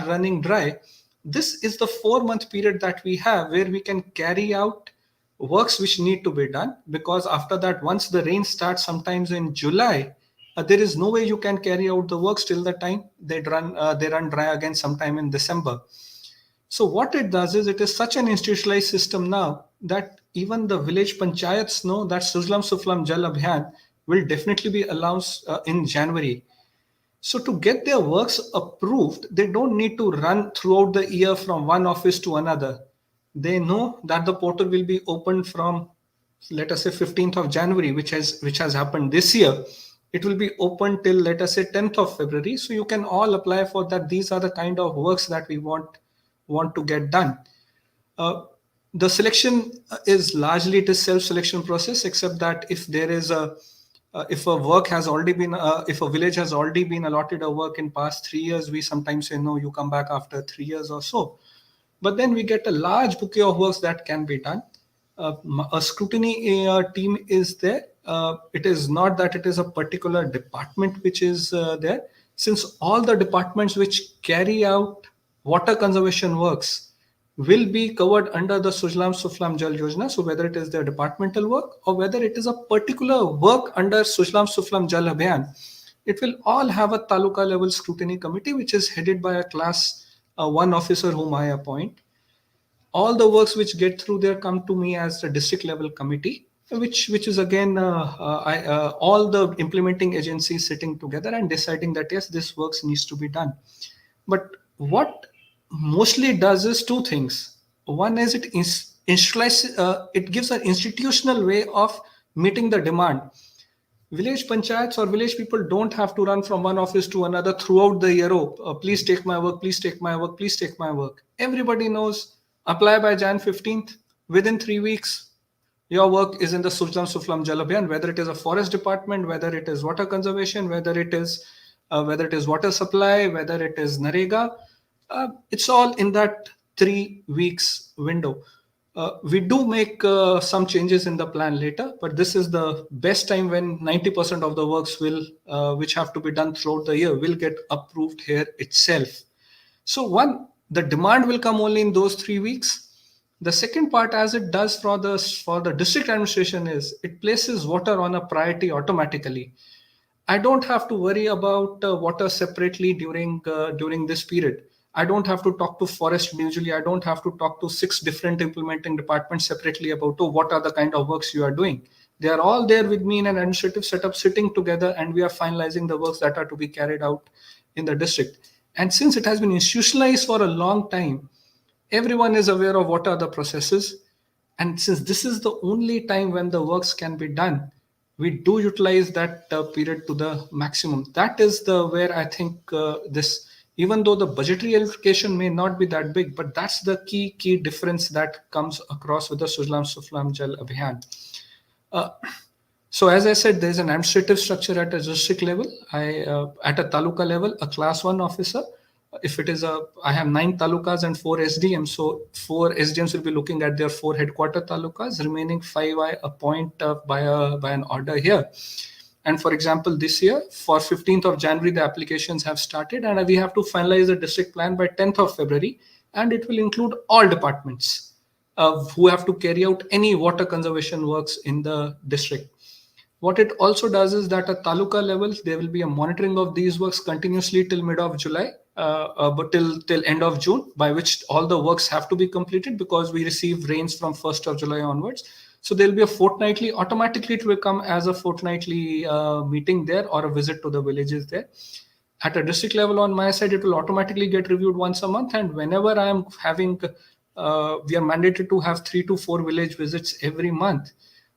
running dry, this is the 4-month period that we have where we can carry out works which need to be done. Because after that, once the rain starts sometimes in July, there is no way you can carry out the works till the time they run dry again sometime in December. So what it does is, it is such an institutionalized system now that even the village panchayats know that Sujlam Suflam Jal Abhiyan will definitely be announced in January. So to get their works approved, they don't need to run throughout the year from one office to another. They know that the portal will be opened from, let us say, 15th of January, which has happened this year. It will be open till, let us say, 10th of February. So you can all apply for that. These are the kind of works that we want to get done. The selection is largely, it is self-selection process, except that if there is a if a work has already been if a village has already been allotted a work in past 3 years, we sometimes say no, you come back after 3 years or so. But then we get a large bouquet of works that can be done. A scrutiny team is there. It is not that it is a particular department which is there, since all the departments which carry out water conservation works will be covered under the Sujlam Suflam Jal Yojana. So whether it is their departmental work or whether it is a particular work under Sujlam Suflam Jal Abhiyan, it will all have a taluka level scrutiny committee, which is headed by a class 1 officer whom I appoint. All the works which get through there come to me as the district level committee, which is again all the implementing agencies sitting together and deciding that yes, this works needs to be done. But what mostly does is two things. One is it it gives an institutional way of meeting the demand. Village panchayats or village people don't have to run from one office to another throughout the year. Oh, please take my work, please take my work, please take my work. Everybody knows, apply by Jan 15th. Within 3 weeks, your work is in the Sujlam Suflam Jal Abhiyan, whether it is a forest department, whether it is water conservation, whether it is water supply, whether it is Narega. It's all in that 3 weeks window. We do make some changes in the plan later, but this is the best time when 90% of the works will, which have to be done throughout the year, will get approved here itself. So one, the demand will come only in those 3 weeks. The second part, as it does for the district administration, is it places water on a priority automatically. I don't have to worry about water separately during this period. I don't have to talk to forest individually. I don't have to talk to 6 different implementing departments separately about what are the kind of works you are doing. They are all there with me in an administrative setup sitting together, and we are finalizing the works that are to be carried out in the district. And since it has been institutionalized for a long time, everyone is aware of what are the processes. And since this is the only time when the works can be done, we do utilize that period to the maximum. That is where I think this, even though the budgetary allocation may not be that big, but that's the key difference that comes across with the Sujlam Suflam Jal Abhiyan. So as I said, there's an administrative structure at a district level. At a taluka level, a class 1 officer. If it is I have 9 talukas and 4 SDMs. So 4 SDMs will be looking at their 4 headquarter talukas. Remaining 5 I appoint by an order here. And for example, this year, for 15th of January, the applications have started, and we have to finalize the district plan by 10th of February. And it will include all departments who have to carry out any water conservation works in the district. What it also does is that at taluka level, there will be a monitoring of these works continuously till mid of July, but till end of June, by which all the works have to be completed because we receive rains from 1st of July onwards. So there will be a fortnightly, automatically it will come as a fortnightly meeting there or a visit to the villages there. At a district level on my side, it will automatically get reviewed once a month. And whenever I am having, we are mandated to have 3 to 4 village visits every month.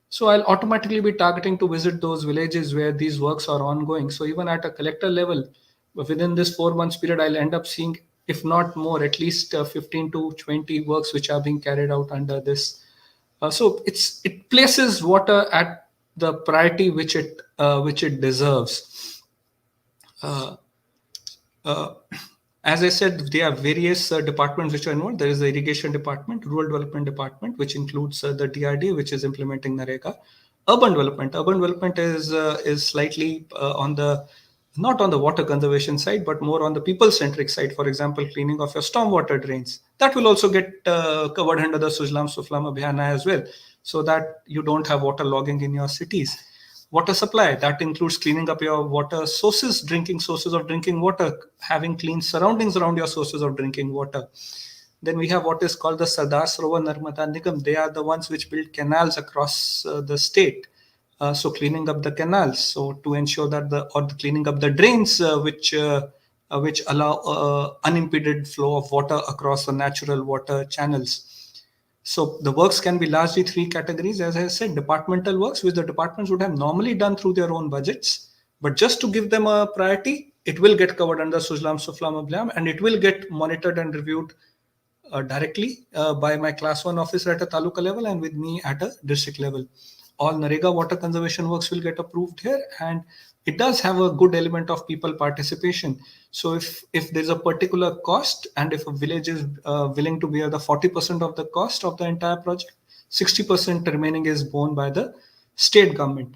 So I'll automatically be targeting to visit those villages where these works are ongoing. So even at a collector level, within this 4 months period, I'll end up seeing, if not more, at least 15 to 20 works which are being carried out under this. So it places water at the priority which it deserves. As I said, there are various departments which are involved. There is the irrigation department, rural development department, which includes the DRD, which is implementing Narega. Urban development is slightly not on the water conservation side, but more on the people-centric side. For example, cleaning of your stormwater drains. That will also get covered under the Sujlam Suflam Abhiyana as well, so that you don't have water logging in your cities. Water supply, that includes cleaning up your water sources, drinking sources of drinking water, having clean surroundings around your sources of drinking water. Then we have what is called the Sardar Sarovar Narmada Nigam. They are the ones which build canals across the state. So cleaning up the canals, so to ensure that the cleaning up the drains which allow unimpeded flow of water across the natural water channels. So the works can be largely 3 categories, as I said: departmental works, which the departments would have normally done through their own budgets, but just to give them a priority, it will get covered under Sujlam Suflam Abhiyan, and it will get monitored and reviewed directly by my class 1 officer at a taluka level and with me at a district level. All Narega water conservation works will get approved here, and it does have a good element of people participation. So if there's a particular cost and if a village is willing to bear the 40% of the cost of the entire project, 60% remaining is borne by the state government.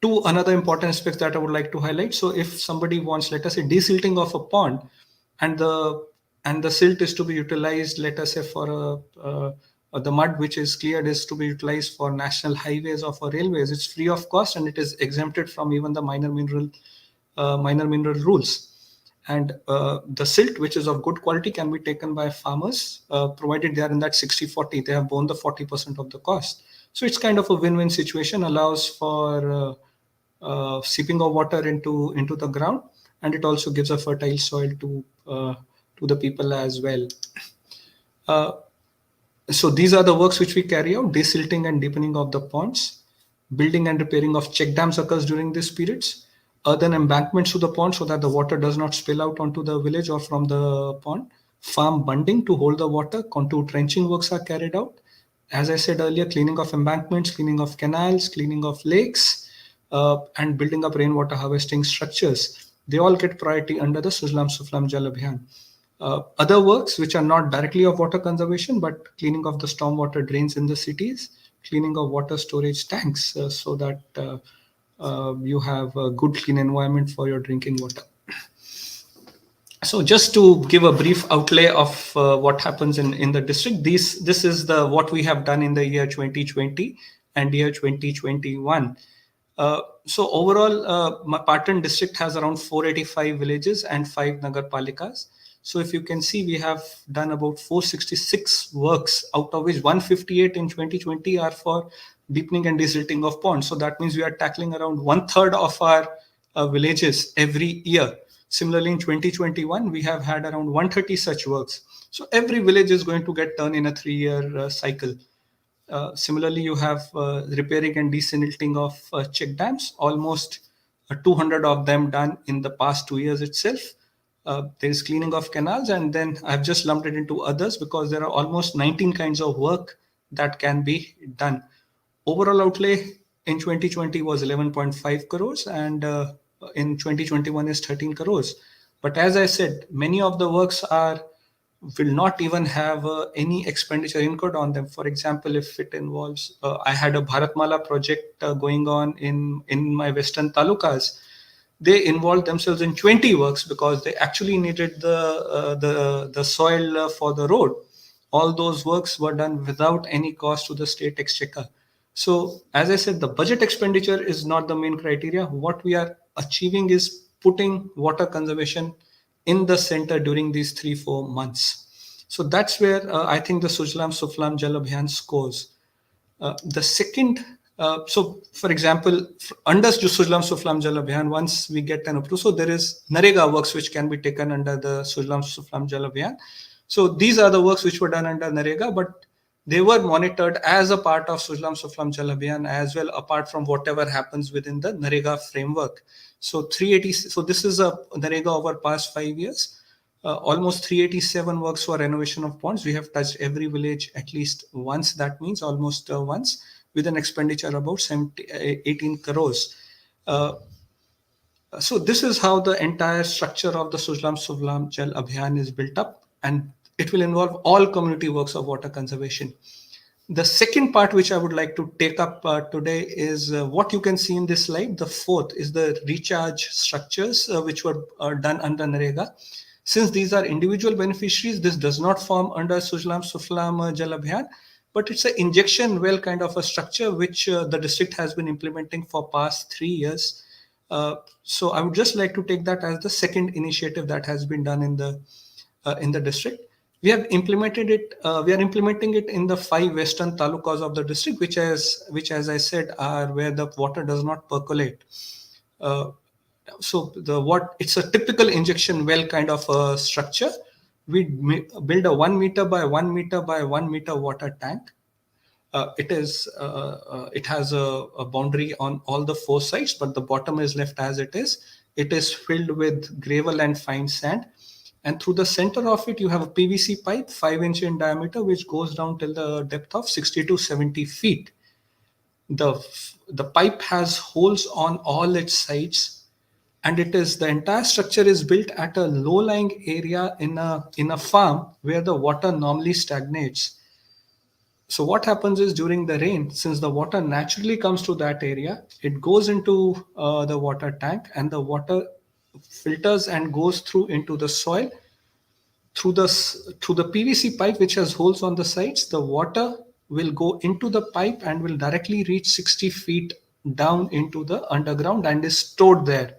Two another important aspects that I would like to highlight. So if somebody wants, let us say, desilting of a pond, and the silt is to be utilized, let us say, for the mud which is cleared is to be utilized for national highways or for railways, it's free of cost and it is exempted from even the minor mineral rules. And the silt, which is of good quality, can be taken by farmers, provided they are in that 60-40, they have borne the 40% of the cost. So it's kind of a win-win situation, allows for seeping of water into the ground, and it also gives a fertile soil to the people as well. So these are the works which we carry out: desilting and deepening of the ponds, building and repairing of check dams occurs during these periods, earthen embankments to the pond so that the water does not spill out onto the village or from the pond, farm bunding to hold the water, contour trenching works are carried out. As I said earlier, cleaning of embankments, cleaning of canals, cleaning of lakes, and building up rainwater harvesting structures. They all get priority under the Sujlam Suflam Jal Abhiyan. Other works which are not directly of water conservation, but cleaning of the stormwater drains in the cities, cleaning of water storage tanks, so that you have a good clean environment for your drinking water. So just to give a brief outlay of what happens in the district, this is what we have done in the year 2020 and year 2021. So overall, my Patan district has around 485 villages and 5 nagar palikas. So if you can see, we have done about 466 works, out of which 158 in 2020 are for deepening and desilting of ponds. So that means we are tackling around 1/3 of our villages every year. Similarly, in 2021, we have had around 130 such works. So every village is going to get done in a 3-year cycle. Similarly, you have repairing and desilting of check dams, almost 200 of them done in the past 2 years itself. There is cleaning of canals, and then I've just lumped it into others because there are almost 19 kinds of work that can be done. Overall outlay in 2020 was 11.5 crores, and in 2021 is 13 crores. But as I said, many of the works will not even have any expenditure incurred on them. For example, if it involves, I had a Bharatmala project going on in my western talukas. They involved themselves in 20 works because they actually needed the soil for the road. All those works were done without any cost to the state exchequer. So as I said, the budget expenditure is not the main criteria. What we are achieving is putting water conservation in the center during these 3-4 months. So that's where I think the Sujlam Suflam Jal Abhiyan scores. The second, so for example, under Sujlam Suflam Jal Abhiyan, once we get an approval, so there is Narega works which can be taken under the Sujlam Suflam Jal Abhiyan. So these are the works which were done under Narega, but they were monitored as a part of Sujlam Suflam Jal Abhiyan as well, apart from whatever happens within the Narega framework. So 380. So this is a Narega over past 5 years. Almost 387 works for renovation of ponds. We have touched every village at least once. That means almost once, with an expenditure about 18 crores. So this is how the entire structure of the Sujlam Suflam Jal Abhiyan is built up, and it will involve all community works of water conservation. The second part which I would like to take up today is what you can see in this slide. The fourth is the recharge structures which were done under Narega. Since these are individual beneficiaries, this does not form under Sujlam Suflam Jal Abhiyan, but it's an injection well kind of a structure which the district has been implementing for past 3 years. So I would just like to take that as the second initiative that has been done in the district. We have implemented it. We are implementing it in the 5 western talukas of the district, which, as I said, are where the water does not percolate. So it's a typical injection well kind of a structure. We build a 1 meter by 1 meter by 1 meter water tank. It has a boundary on all the 4 sides, but the bottom is left as it is. It is filled with gravel and fine sand, And through the center of it, you have a PVC pipe, 5-inch in diameter, which goes down till the depth of 60 to 70 feet. The pipe has holes on all its sides, and the entire structure is built at a low-lying area in a farm where the water normally stagnates. So what happens is, during the rain, since the water naturally comes to that area, it goes into the water tank, and the water filters and goes through into the soil. Through the PVC pipe, which has holes on the sides, the water will go into the pipe and will directly reach 60 feet down into the underground and is stored there.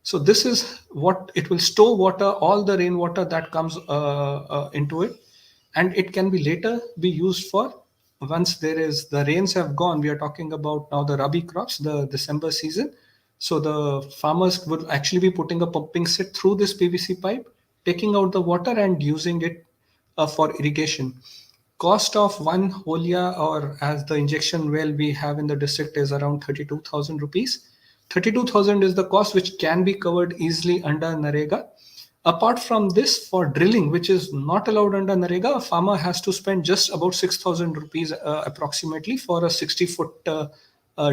So this is what it will store: water, all the rainwater that comes into it, and it can be later be used for, once the rains have gone. We are talking about now the rabi crops, the December season. So the farmers would actually be putting a pumping set through this PVC pipe, taking out the water and using it for irrigation. Cost of one holia, or as the injection well we have in the district, is around 32,000 rupees. 32,000 is the cost, which can be covered easily under NREGA. Apart from this, for drilling, which is not allowed under NREGA, a farmer has to spend just about 6,000 rupees approximately for a 60-foot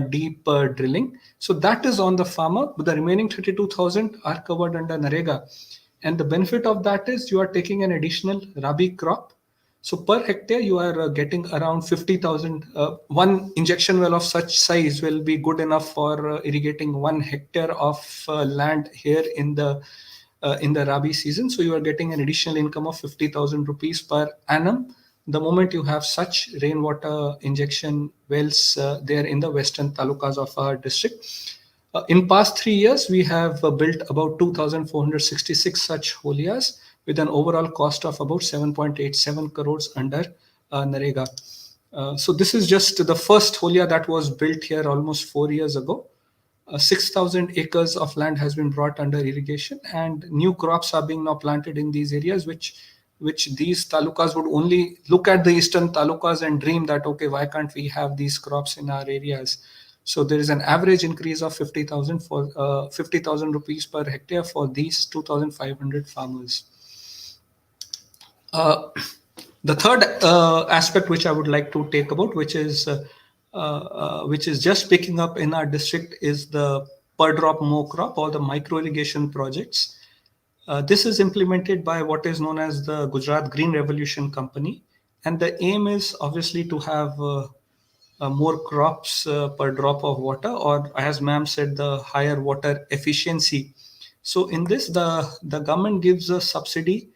deep drilling. So that is on the farmer, but the remaining 32,000 are covered under NREGA. And the benefit of that is you are taking an additional rabi crop. So per hectare, you are getting around 50,000. One injection well of such size will be good enough for irrigating 1 hectare of land here in the rabi season. So you are getting an additional income of 50,000 rupees per annum the moment you have such rainwater injection wells there in the western talukas of our district. In past 3 years, we have built about 2,466 such holias with an overall cost of about 7.87 crores under NREGA. So this is just the first holia that was built here almost 4 years ago. 6,000 acres of land has been brought under irrigation, and new crops are being now planted in these areas, which these talukas would only look at the eastern talukas and dream that, okay, why can't we have these crops in our areas? So there is an average increase of 50,000 for 50,000 rupees per hectare for these 2,500 farmers. The third aspect which I would like to take about, which is just picking up in our district, is the per drop more crop, or the micro irrigation projects. This is implemented by what is known as the Gujarat Green Revolution Company, and the aim is obviously to have more crops per drop of water, or as ma'am said, the higher water efficiency. So in this, the government gives a subsidy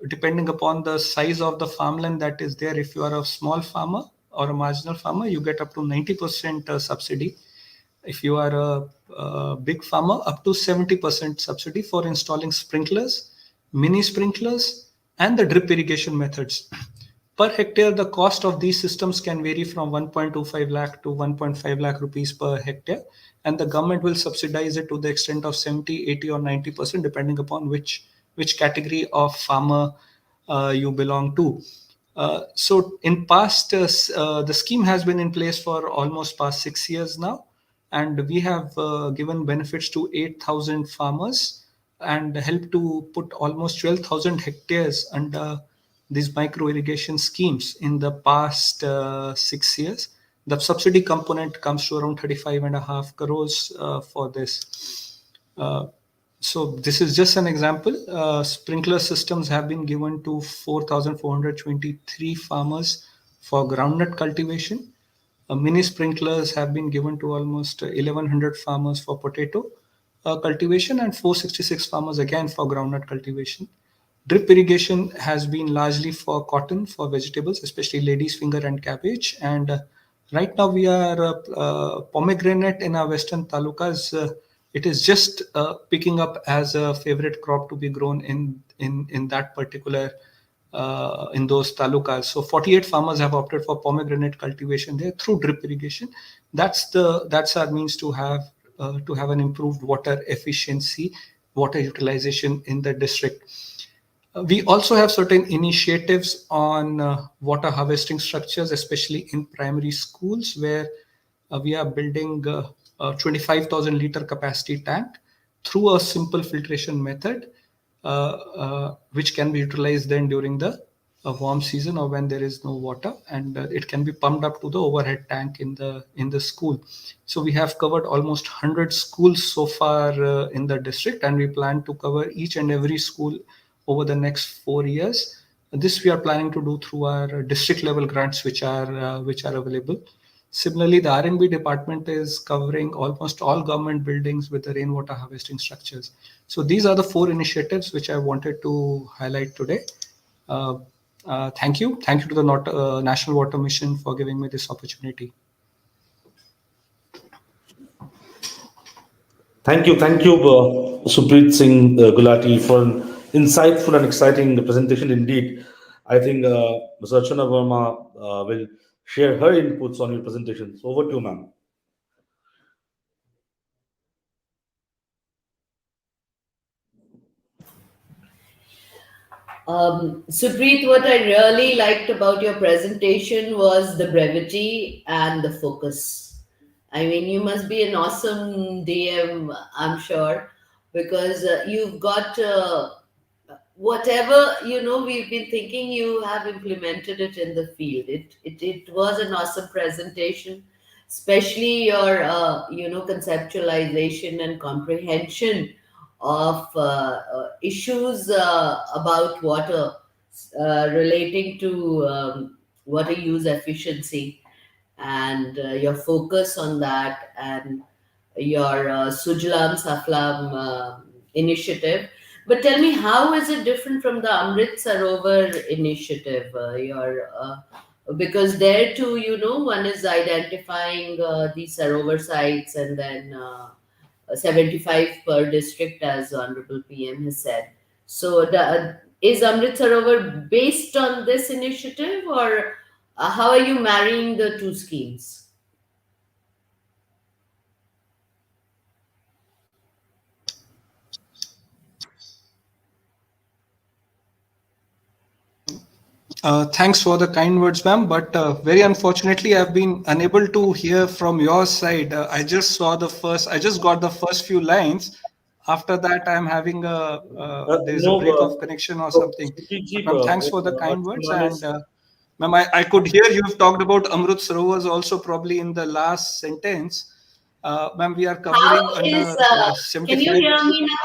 depending upon the size of the farmland that is there. If you are a small farmer or a marginal farmer, you get up to 90% subsidy. If you are a big farmer, up to 70% subsidy for installing sprinklers, mini sprinklers, and the drip irrigation methods. Per hectare, the cost of these systems can vary from 1.25 lakh to 1.5 lakh rupees per hectare, and the government will subsidize it to the extent of 70, 80, or 90%, depending upon which category of farmer you belong to. So in past, the scheme has been in place for almost past 6 years now, and we have given benefits to 8,000 farmers and helped to put almost 12,000 hectares under these micro irrigation schemes in the past 6 years. The subsidy component comes to around 35.5 crores for this. So this is just an example. Sprinkler systems have been given to 4,423 farmers for groundnut cultivation. Mini sprinklers have been given to almost 1,100 farmers for potato cultivation, and 466 farmers again for groundnut cultivation. Drip irrigation has been largely for cotton, for vegetables, especially lady's finger and cabbage. And right now we are pomegranate in our western talukas. It is just picking up as a favorite crop to be grown in that particular in those talukas. So 48 farmers have opted for pomegranate cultivation there through drip irrigation. That's our means to have an improved water efficiency, water utilization in the district. We also have certain initiatives on water harvesting structures, especially in primary schools, where we are building a 25,000 liter capacity tank through a simple filtration method. which can be utilized then during the warm season or when there is no water, and it can be pumped up to the overhead tank in the school. So we have covered almost 100 schools so far in the district, and we plan to cover each and every school over the next 4 years. This we are planning to do through our district level grants, which are available. Similarly, the R&B department is covering almost all government buildings with the rainwater harvesting structures. So these are the 4 initiatives which I wanted to highlight today. Thank you. Thank you to the National Water Mission for giving me this opportunity. Thank you, Supreet Singh Gulati, for an insightful and exciting presentation indeed. I think Ms. Archana Varma will share her inputs on your presentation. So over to you, ma'am. Supreet, what I really liked about your presentation was the brevity and the focus. I mean, you must be an awesome DM, I'm sure, because you've got whatever we've been thinking, you have implemented it in the field. It was an awesome presentation, especially your conceptualization and comprehension of issues about water, relating to water use efficiency, and your focus on that, and your Sujlam Saflam initiative. But tell me, how is it different from the Amrit Sarovar initiative? Because there too, one is identifying the Sarovar sites, and then 75 per district, as Honorable PM has said. So, is Amrit Sarovar based on this initiative, or how are you marrying the two schemes? Thanks for the kind words, ma'am. But very unfortunately, I've been unable to hear from your side. I just got the first few lines. After that, I'm having there's a No, break of connection or something. Supreet ji, But ma'am, thanks for the kind words. Archana And ma'am, I could hear you've talked about Amrut Sarovars also probably in the last sentence. Ma'am, we are covering How is, under can you 75. hear me now?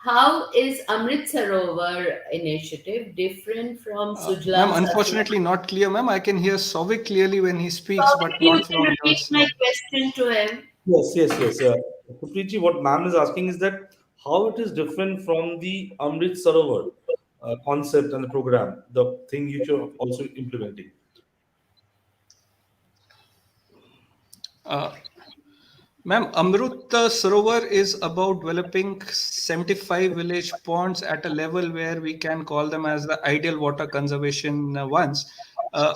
How is Amrit Sarovar initiative different from Ma'am, Sujlam Saflam? unfortunately not clear, ma'am. I can hear Souvik clearly when he speaks, Probably but you not can from your repeat my side. question to him. yes. Supreet ji, what ma'am is asking is that how it is different from the Amrit Sarovar concept and the program, the thing you are also implementing. Uh, Ma'am, Amrut Sarovar is about developing 75 village ponds at a level where we can call them as the ideal water conservation ones. Uh,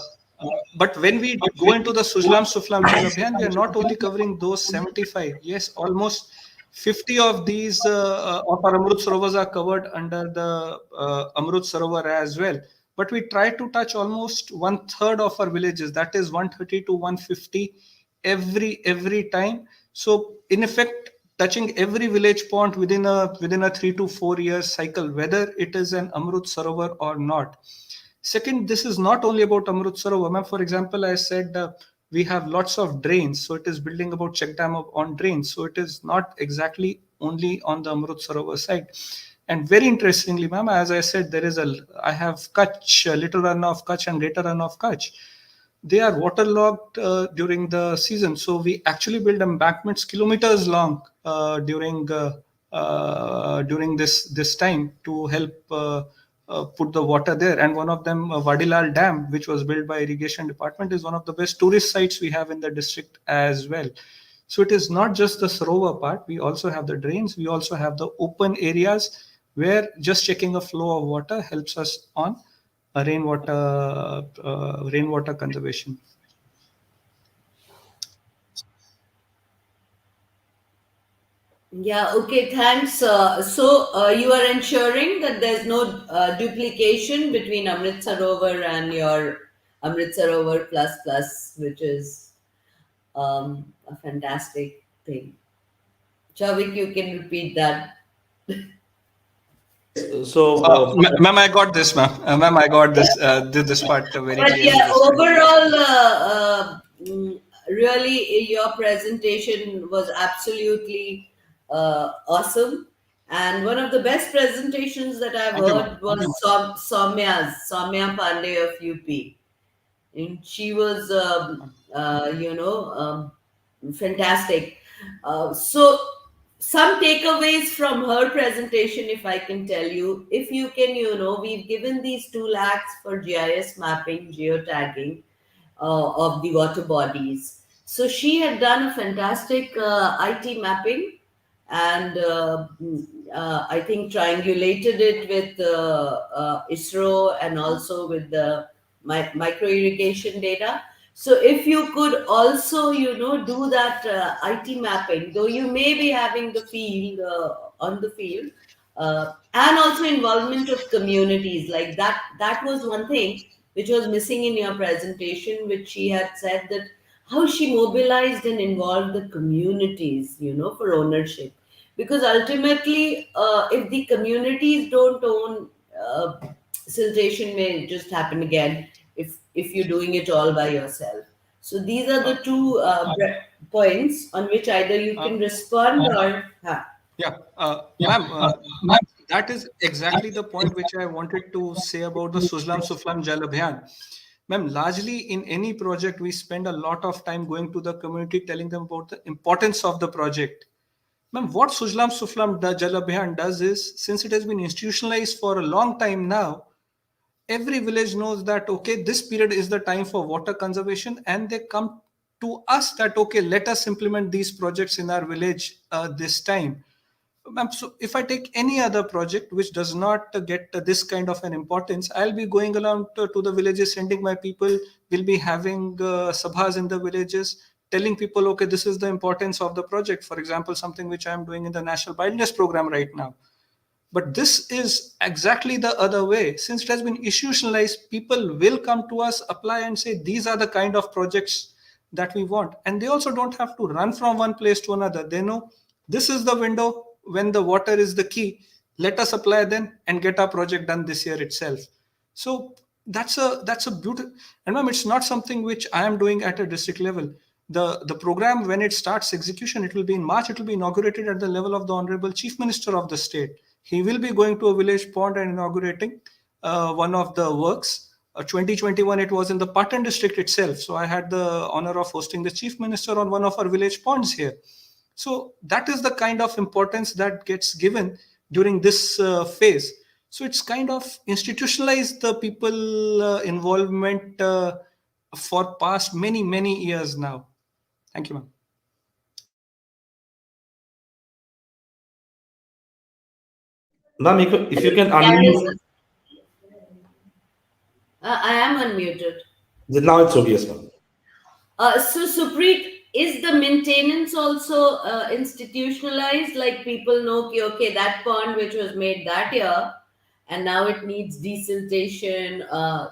but when we go into the Sujlam Suflam Jal Abhiyan, we are not only covering those 75. Yes, almost 50 of these of our Amrut Sarovars are covered under the Amrut Sarovar as well. But we try to touch almost 1/3 of our villages, that is 130 to 150 every time. So in effect, touching every village pond within a 3 to 4 year cycle, whether it is an Amrut Sarovar or not. Second, this is not only about Amrut Sarovar. Ma'am, for example, I said we have lots of drains, so it is building about check dam on drains. So it is not exactly only on the Amrut Sarovar side. And very interestingly, ma'am, as I said, I have Kutch, Little Run of Kutch and Greater Run of Kutch. They are waterlogged during the season. So we actually build embankments kilometers long during this time to help put the water there. And one of them, Vadilal Dam, which was built by Irrigation Department, is one of the best tourist sites we have in the district as well. So it is not just the Sarovar part. We also have the drains. We also have the open areas where just checking a flow of water helps us on rainwater conservation. Yeah, okay, thanks. You are ensuring that there's no duplication between Amrit Sarovar and your Amrit Sarovar Plus Plus, which is a fantastic thing. Chavik, you can repeat that. So, Ma'am, I got this, ma'am. Ma'am, I got this. This part very But clearly yeah, this time. overall, really, your presentation was absolutely awesome. And one of the best presentations that I've Thank you, ma'am. heard was Soumya Pandey of UP. And she was, fantastic. So, some takeaways from her presentation, if I can tell you, if you can, we've given these 2 lakhs for GIS mapping, geotagging of the water bodies. So she had done a fantastic IT mapping, and I think triangulated it with ISRO and also with the micro irrigation data. So if you could also, do that IT mapping, though you may be having the field on the field, and also involvement of communities, like that was one thing which was missing in your presentation, which she had said that how she mobilized and involved the communities, for ownership. Because ultimately, if the communities don't own, siltation may just happen again if you're doing it all by yourself. So these are the two points on which either you can respond or. Yeah, ma'am, that is exactly the point which I wanted to say about the Sujlam Suflam Jal Abhiyan. Ma'am, largely in any project, we spend a lot of time going to the community, telling them about the importance of the project. Ma'am, what Sujlam Suflam Jal Abhiyan does is, since it has been institutionalized for a long time now, every village knows that, okay, this period is the time for water conservation, and they come to us that, okay, let us implement these projects in our village this time. Ma'am, so if I take any other project which does not get this kind of an importance, I'll be going around to the villages, sending my people, will be having sabhas in the villages, telling people, okay, this is the importance of the project. For example, something which I'm doing in the National Wilderness Program right now. But this is exactly the other way. Since it has been institutionalized, people will come to us, apply, and say, these are the kind of projects that we want. And they also don't have to run from one place to another. They know this is the window when the water is the key. Let us apply then and get our project done this year itself. So that's a beautiful. And ma'am, it's not something which I am doing at a district level. The program, when it starts execution, it will be in March. It will be inaugurated at the level of the Honorable Chief Minister of the state. He will be going to a village pond and inaugurating one of the works. 2021, it was in the Patan district itself. So I had the honor of hosting the Chief Minister on one of our village ponds here. So that is the kind of importance that gets given during this phase. So it's kind of institutionalized the people involvement for past many years now. Thank you, ma'am. ma'am, if you can That is, unmute, I am unmuted. now it's obvious, ma'am. So, Supreet, is the maintenance also institutionalized? Like people know, okay, that pond which was made that year, and now it needs desiltation.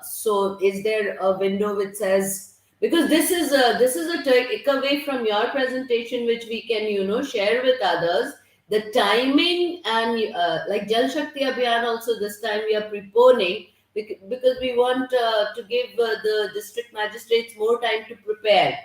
So, is there a window which says, because this is a takeaway from your presentation, which we can share with others. The timing and like Jal Shakti Abhiyan also this time we are preponing because we want to give the district magistrates more time to prepare.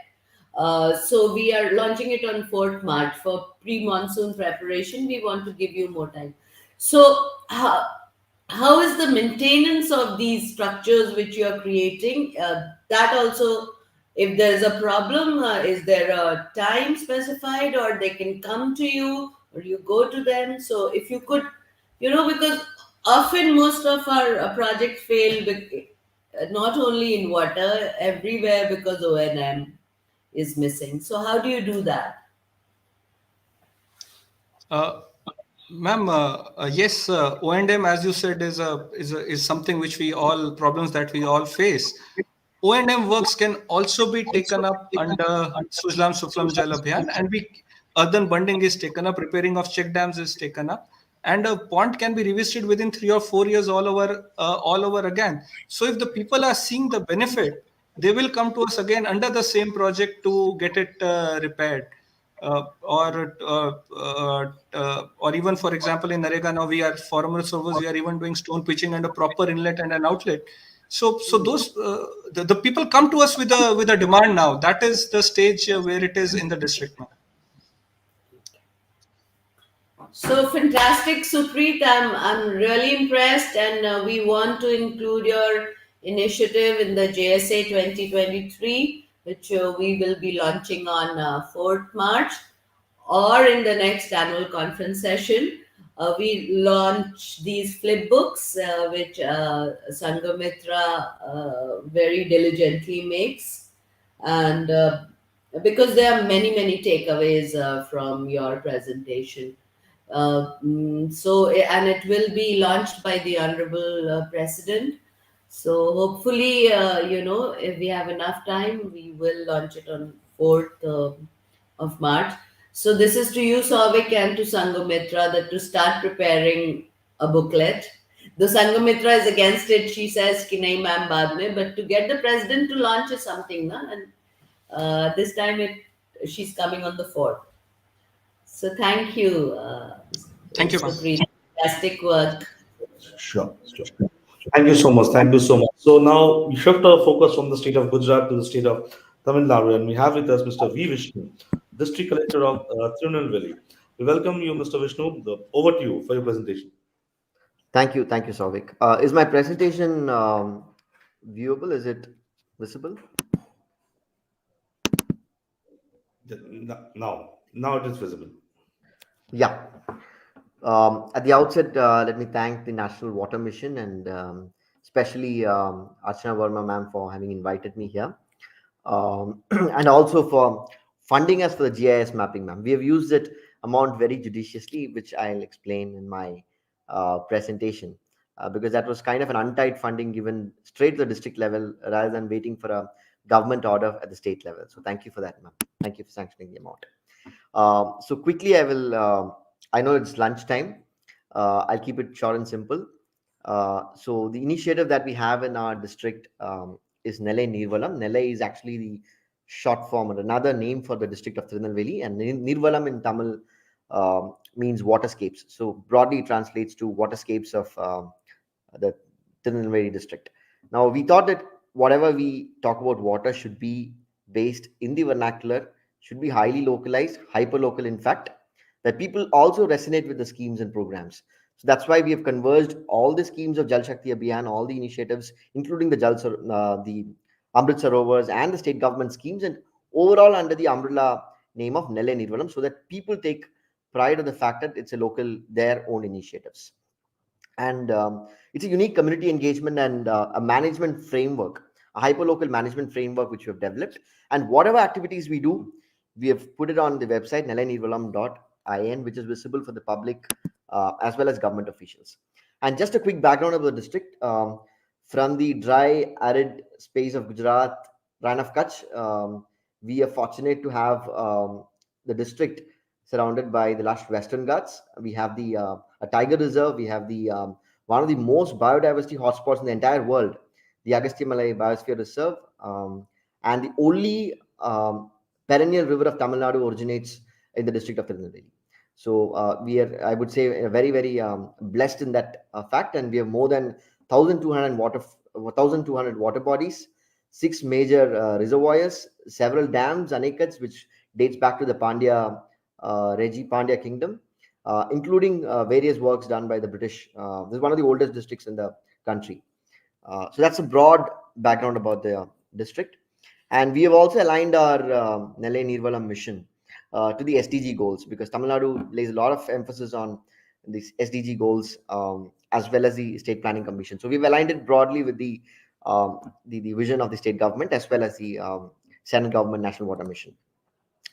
So we are launching it on 4th March for pre-monsoon preparation. We want to give you more time. So how is the maintenance of these structures which you are creating? That also, if there's a problem, is there a time specified, or they can come to you, or you go to them? So if you could, because often most of our projects fail, not only in water, everywhere, because O&M is missing. So how do you do that? Ma'am, yes, O&M, as you said, is something which we all problems that we all face. O&M works can also be taken up under Sujlam Suflam Jal Abhiyan, and earthen bunding is taken up, repairing of check dams is taken up, and a pond can be revisited within 3 or 4 years all over again. So if the people are seeing the benefit, they will come to us again under the same project to get it repaired. Or even, for example, in Narega now we are former servers, we are even doing stone pitching and a proper inlet and an outlet. So those the people come to us with a demand now. That is the stage where it is in the district now. So fantastic, Supreet. I'm really impressed, and we want to include your initiative in the JSA 2023, which we will be launching on 4th March, or in the next annual conference session. We launch these flip books, which Sangamitra very diligently makes, and because there are many takeaways from your presentation. And it will be launched by the Honorable President. So hopefully, if we have enough time, we will launch it on 4th of March. So this is to you, Souvik, and to Sangamitra, that to start preparing a booklet. The Sangamitra is against it. She says, "Ki nahi ma'am, baad mein," but to get the president to launch is something, na? And this time she's coming on the 4th. So thank you, Thank you, ma'am. Supreet. Fantastic work. Sure, sure. Thank you so much. Thank you so much. So now we shift our focus from the state of Gujarat to the state of Tamil Nadu, and we have with us Mr. V. Vishnu, District Collector of Tirunelveli. We welcome you, Mr. Vishnu. Over to you for your presentation. Thank you, Souvik. Is my presentation viewable? Is it visible? Now it is visible. Yeah. At the outset, let me thank the National Water Mission and especially Archana Varma ma'am for having invited me here, and also for funding us for the GIS mapping, ma'am. We have used it amount very judiciously, which I'll explain in my presentation, because that was kind of an untied funding given straight to the district level rather than waiting for a government order at the state level. So thank you for that, ma'am. Thank you for sanctioning the amount. So quickly, I will. I know it's lunchtime. I'll keep it short and simple. So the initiative that we have in our district is Nelle Nirvalam. Nelle is actually the short form or another name for the district of Tirunelveli, and Nirvalam in Tamil means waterscapes. So broadly it translates to waterscapes of the Tirunelveli district. Now we thought that whatever we talk about water should be based in the vernacular, should be highly localized, hyper local in fact, that people also resonate with the schemes and programs. So that's why we have converged all the schemes of Jal Shakti Abhiyan, all the initiatives, including the the Amrit Sarovars and the state government schemes, and overall under the umbrella name of Nelle Nirvalam, so that people take pride of the fact that it's a local, their own initiatives. And it's a unique community engagement and a management framework, a hyperlocal management framework which we have developed. And whatever activities we do, we have put it on the website nellenivalam.in, which is visible for the public as well as government officials. And just a quick background of the district. From the dry, arid space of Gujarat, Ran of Kutch, we are fortunate to have the district surrounded by the lush Western Ghats. We have the a tiger reserve. We have the one of the most biodiversity hotspots in the entire world, the Agastyamalai Biosphere Reserve, and the only perennial river of Tamil Nadu originates in the district of Tirunelveli. So we are, I would say, very blessed in that fact, and we have more than 1,200 water bodies, 6 major reservoirs, several dams, anekats, which dates back to the Pandya Regi Pandya kingdom, including various works done by the British. This is one of the oldest districts in the country. So that's a broad background about the district. And we have also aligned our Nelle Nirvalam mission to the SDG goals, because Tamil Nadu lays a lot of emphasis on these SDG goals as well as the State Planning Commission. So we've aligned it broadly with the vision of the state government as well as the central government National Water Mission.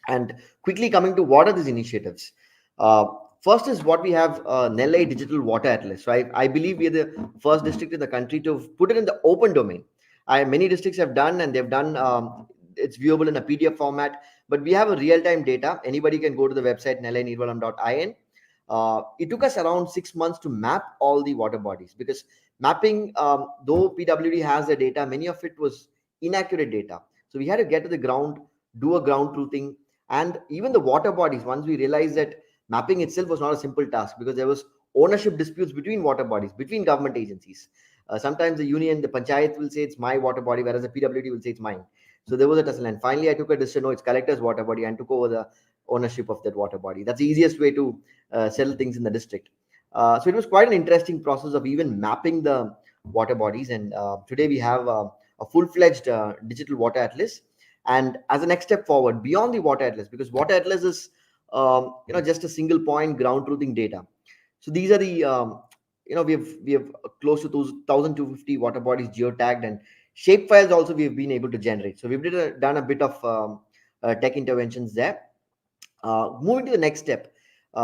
And quickly coming to what are these initiatives? First is what we have, Nelle Digital Water Atlas. So I believe we are the first district in the country to put it in the open domain. Many districts have done, and they've done, it's viewable in a PDF format, but we have a real-time data. Anybody can go to the website nellenivalam.in. It took us around 6 months to map all the water bodies, because mapping, though PWD has the data, many of it was inaccurate data. So we had to get to the ground, do a ground truthing, And even the water bodies, once we realized that mapping itself was not a simple task, because there was ownership disputes between water bodies, between government agencies. Sometimes the union, the panchayat will say it's my water body, whereas the PWD will say it's mine. So there was a tussle, and finally I took a decision: no, it's collector's water body, and took over the ownership of that water body. That's the easiest way to settle things in the district. So it was quite an interesting process of even mapping the water bodies, and today we have a full-fledged digital water atlas. And as a next step forward, beyond the water atlas, because water atlas is just a single point ground truthing data. So these are the we have close to 1,250 water bodies geotagged, and shape files also we have been able to generate. So we've done a bit of tech interventions there. Moving to the next step,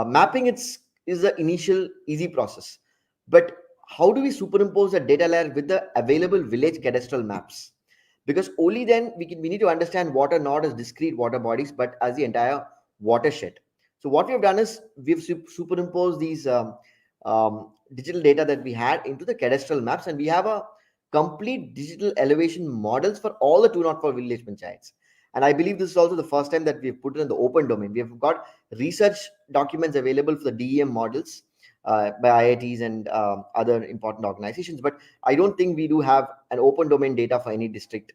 mapping is the initial easy process, but how do we superimpose the data layer with the available village cadastral maps? Because only then we need to understand water not as discrete water bodies, but as the entire watershed. So what we have done is we've superimposed these digital data that we had into the cadastral maps, and we have a complete digital elevation models for all the 204 village panchayats. And I believe this is also the first time that we've put it in the open domain. We have got research documents available for the DEM models by IITs and other important organizations, but I don't think we do have an open domain data for any district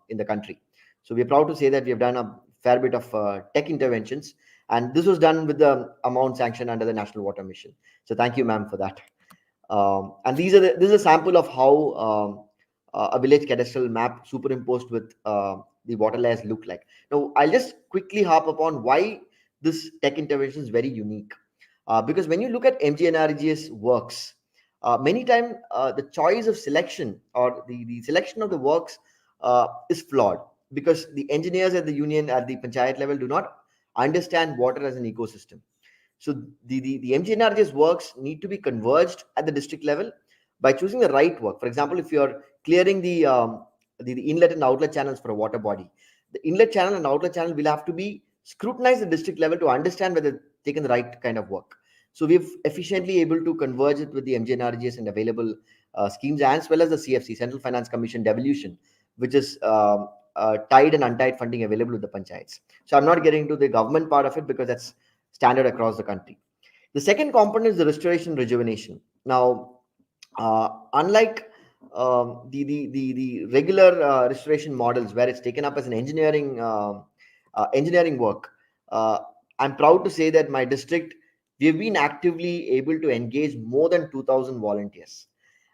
in the country. So we're proud to say that we have done a fair bit of tech interventions, and this was done with the amount sanctioned under the National Water Mission. So thank you, ma'am, for that. And this is a sample of how a village cadastral map superimposed with the water layers look like. Now, I'll just quickly harp upon why this tech intervention is very unique. Because when you look at MGNRG's works, many times the choice of selection or the selection of the works is flawed, because the engineers at the union, at the panchayat level, do not understand water as an ecosystem. So the MGNRG's works need to be converged at the district level by choosing the right work. For example, if you're clearing the inlet and outlet channels for a water body, the inlet channel and outlet channel will have to be scrutinized at the district level to understand whether they've taken the right kind of work. So we've efficiently able to converge it with the MGNRGs and available schemes, as well as the CFC, Central Finance Commission devolution, which is tied and untied funding available with the panchayats. So I'm not getting into the government part of it because that's standard across the country. The second component is the restoration rejuvenation. Now, unlike the regular restoration models where it's taken up as an engineering work, I'm proud to say that my district, we've been actively able to engage more than 2,000 volunteers.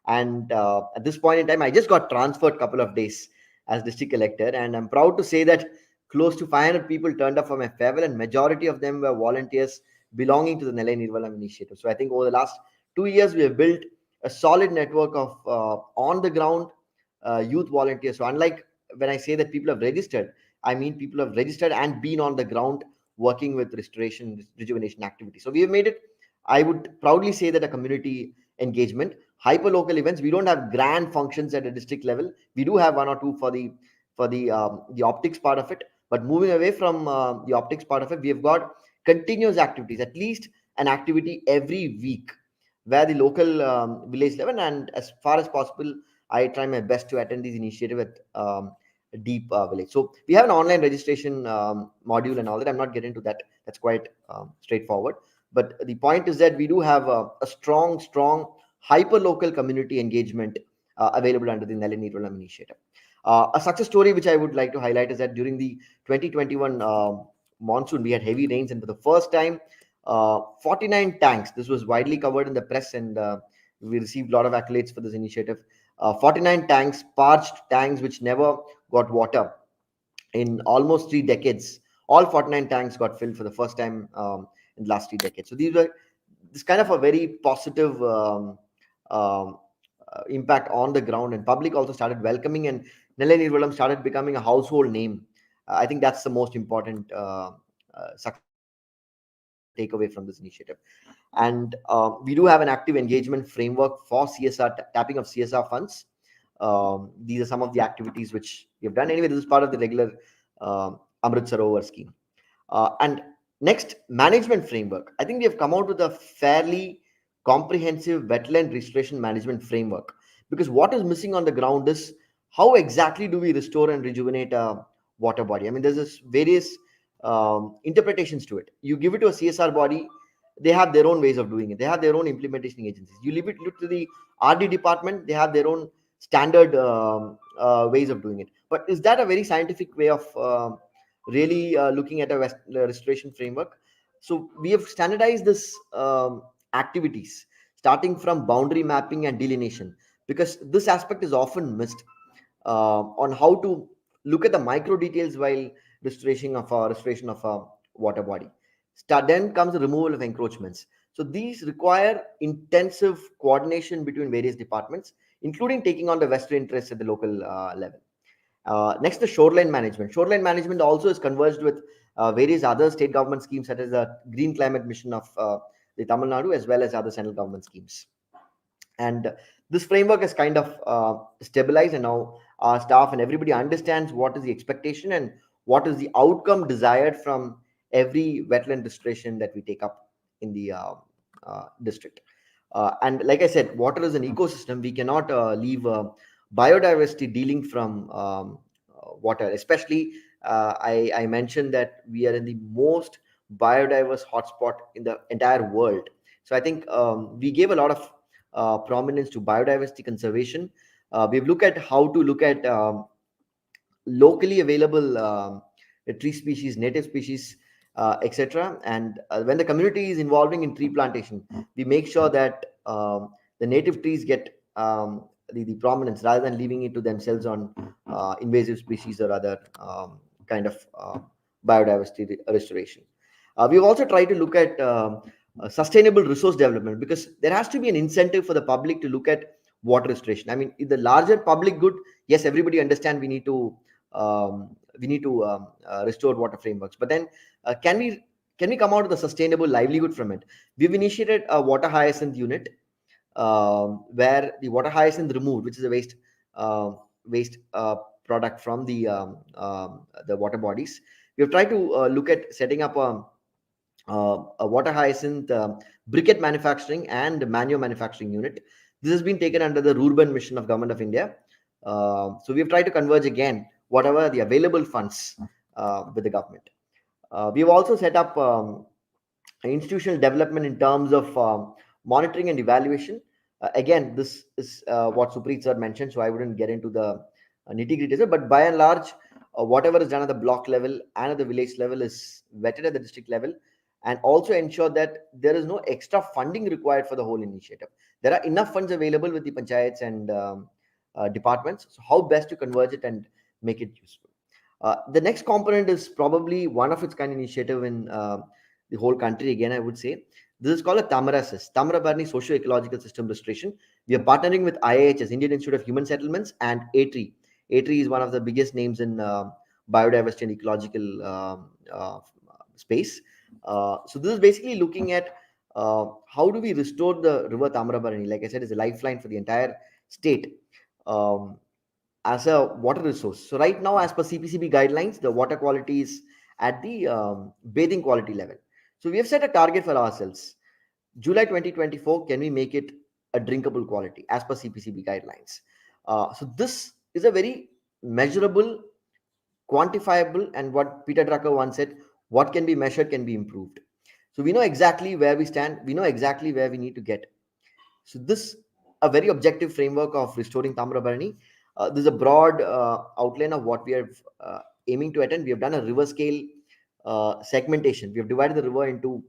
And at this point in time, I just got transferred a couple of days as district collector, and I'm proud to say that close to 500 people turned up for my farewell, and majority of them were volunteers belonging to the Nellai Nirvalam initiative. So I think over the last 2 years, we have built a solid network of on-the-ground youth volunteers. So unlike when I say that people have registered, I mean people have registered and been on the ground working with restoration, rejuvenation activities. So we have made it, I would proudly say, that a community engagement. Hyper-local events, we don't have grand functions at a district level. We do have one or two for the optics part of it. But moving away from the optics part of it, we have got continuous activities, at least an activity every week, where the local village level, and as far as possible, I try my best to attend these initiatives at deep village. So we have an online registration module and all that. I'm not getting into that. That's quite straightforward. But the point is that we do have a strong hyper-local community engagement available under the Nellai Nirvalam initiative. A success story which I would like to highlight is that during the 2021 monsoon, we had heavy rains, and for the first time, 49 tanks, this was widely covered in the press, and we received a lot of accolades for this initiative. 49 tanks, parched tanks which never got water in almost 3 decades. All 49 tanks got filled for the first time in the last 3 decades. So this kind of a very positive impact on the ground, and public also started welcoming, and Nellai Nirvalam started becoming a household name. I think that's the most important takeaway from this initiative. And we do have an active engagement framework for CSR, tapping of CSR funds. These are some of the activities which we have done. Anyway, this is part of the regular Amrit Sarovar scheme. And next, management framework. I think we have come out with a fairly comprehensive wetland restoration management framework, because what is missing on the ground is how exactly do we restore and rejuvenate a water body. I mean, there's this various interpretations to it. You give it to a CSR body, they have their own ways of doing it. They have their own implementation agencies. You leave it to the RD department, they have their own standard ways of doing it. But is that a very scientific way of really looking at a restoration framework? So we have standardized this activities, starting from boundary mapping and delineation, because this aspect is often missed on how to look at the micro details while restoration of a water body. Then comes the removal of encroachments. So these require intensive coordination between various departments, including taking on the vested interests at the local level. Next, the shoreline management. Shoreline management also is converged with various other state government schemes, such as the Green Climate Mission of the Tamil Nadu, as well as other central government schemes. And this framework is kind of stabilized, and now our staff and everybody understands what is the expectation and what is the outcome desired from every wetland restoration that we take up in the district. And like I said, water is an ecosystem. We cannot leave biodiversity dealing from water. Especially, I mentioned that we are in the most biodiverse hotspot in the entire world. So I think we gave a lot of prominence to biodiversity conservation. We've looked at how to look at locally available tree species, native species, etc. And when the community is involving in tree plantation, we make sure that the native trees get the prominence, rather than leaving it to themselves on invasive species or other kind of biodiversity restoration. We've also tried to look at sustainable resource development, because there has to be an incentive for the public to look at water restoration. I mean, in the larger public good, yes, everybody understand we need to restore water frameworks, but then can we come out with a sustainable livelihood from it? We've initiated a water hyacinth unit, where the water hyacinth removed, which is a waste product from the water bodies. We have tried to look at setting up a water hyacinth briquette manufacturing and manure manufacturing unit. This has been taken under the Rural Mission of Government of India. So we have tried to converge again whatever the available funds with the government. We have also set up institutional development in terms of monitoring and evaluation. Again, this is what Supreet sir mentioned, so I wouldn't get into the nitty-gritty, but by and large, whatever is done at the block level and at the village level is vetted at the district level, and also ensure that there is no extra funding required for the whole initiative. There are enough funds available with the panchayats and departments. So how best to converge it and make it useful. The next component is probably one of its kind initiative in the whole country. Again, I would say this is called a TAMRASYS, Tamrabarni Socio-Ecological System Restoration. We are partnering with IIHS, Indian Institute of Human Settlements, and ATRI. ATRI is one of the biggest names in biodiversity and ecological space. So this is basically looking at how do we restore the river Tamrabarani. Like I said, is a lifeline for the entire state as a water resource. So right now, as per CPCB guidelines, the water quality is at the bathing quality level. So we have set a target for ourselves. July 2024, can we make it a drinkable quality as per CPCB guidelines? So this is a very measurable, quantifiable, and what Peter Drucker once said, what can be measured can be improved. So we know exactly where we stand. We know exactly where we need to get. So this a very objective framework of restoring Tamrabarani. This is a broad outline of what we are aiming to attain. We have done a river scale segmentation. We have divided the river into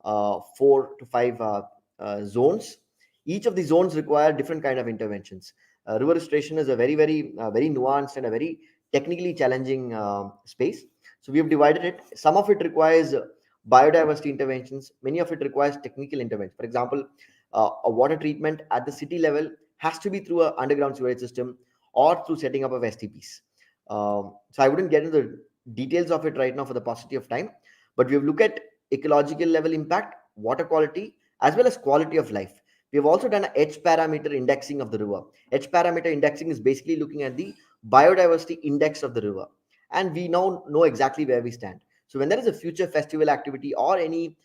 4 to 5 zones. Each of the zones require different kind of interventions. River restoration is a very nuanced and a very technically challenging space. So we have divided it. Some of it requires biodiversity interventions. Many of it requires technical intervention. For example, a water treatment at the city level has to be through an underground sewage system or through setting up of STPs. So I wouldn't get into the details of it right now for the paucity of time, but we have looked at ecological level impact, water quality, as well as quality of life. We have also done a H parameter indexing of the river. H parameter indexing is basically looking at the biodiversity index of the river, and we now know exactly where we stand. So when there is a future festival activity or any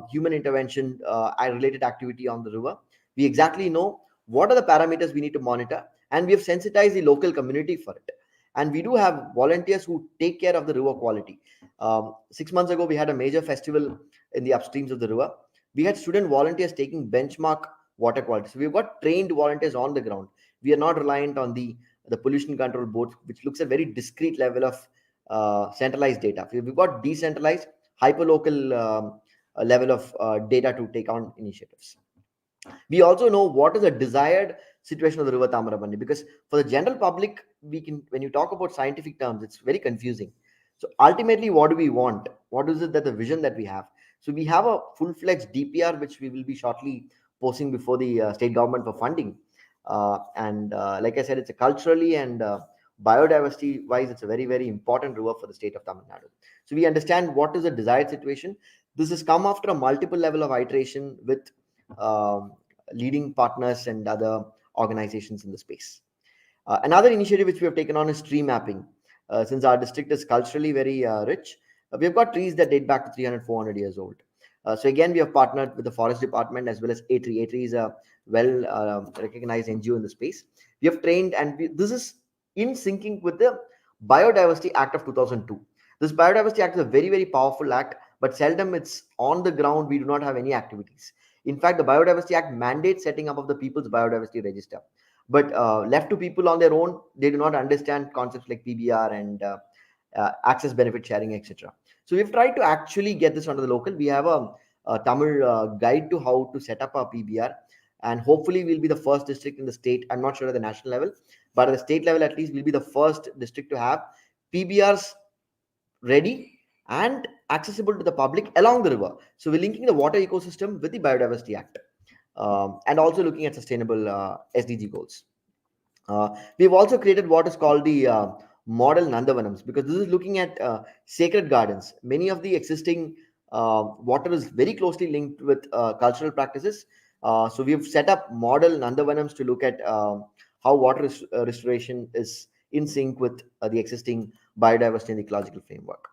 human intervention related activity on the river, we exactly know what are the parameters we need to monitor, and we have sensitized the local community for it. and we do have volunteers who take care of the river quality. 6 months ago, we had a major festival in the upstreams of the river. We had student volunteers taking benchmark water quality. So we've got trained volunteers on the ground. We are not reliant on the pollution control board, which looks at very discrete level of centralized data. We've got decentralized, hyperlocal level of data to take on initiatives. We also know what is a desired situation of the river Tamarabandi, because for the general public, we can, when you talk about scientific terms, it's very confusing. So ultimately, what do we want? What is it that the vision that we have? So we have a full-fledged DPR which we will be shortly posting before the state government for funding. And like I said, it's a culturally and biodiversity wise, it's a very, very important river for the state of Tamil Nadu. So we understand what is the desired situation. This has come after a multiple level of iteration with um, leading partners and other organizations in the space. Another initiative which we have taken on is tree mapping. Since our district is culturally very rich, we've got trees that date back to 300, 400 years old. So again, we have partnered with the forest department as well as A-Tree. A-Tree is a well recognized NGO in the space. We have trained, and this is in syncing with the Biodiversity Act of 2002. This Biodiversity Act is a very, very powerful act, but seldom it's on the ground. We do not have any activities. In fact, the Biodiversity Act mandates setting up of the People's Biodiversity Register. But left to people on their own, they do not understand concepts like PBR and access benefit sharing, etc. So we've tried to actually get this onto the local. We have a Tamil guide to how to set up a PBR, and hopefully we'll be the first district in the state. I'm not sure at the national level, but at the state level at least, we'll be the first district to have PBRs ready and accessible to the public along the river. So we're linking the water ecosystem with the Biodiversity Act, and also looking at sustainable SDG goals. We've also created what is called the model Nandavanams, because this is looking at sacred gardens. Many of the existing water is very closely linked with cultural practices. So we've set up model Nandavanams to look at how water restoration is in sync with the existing biodiversity and ecological framework.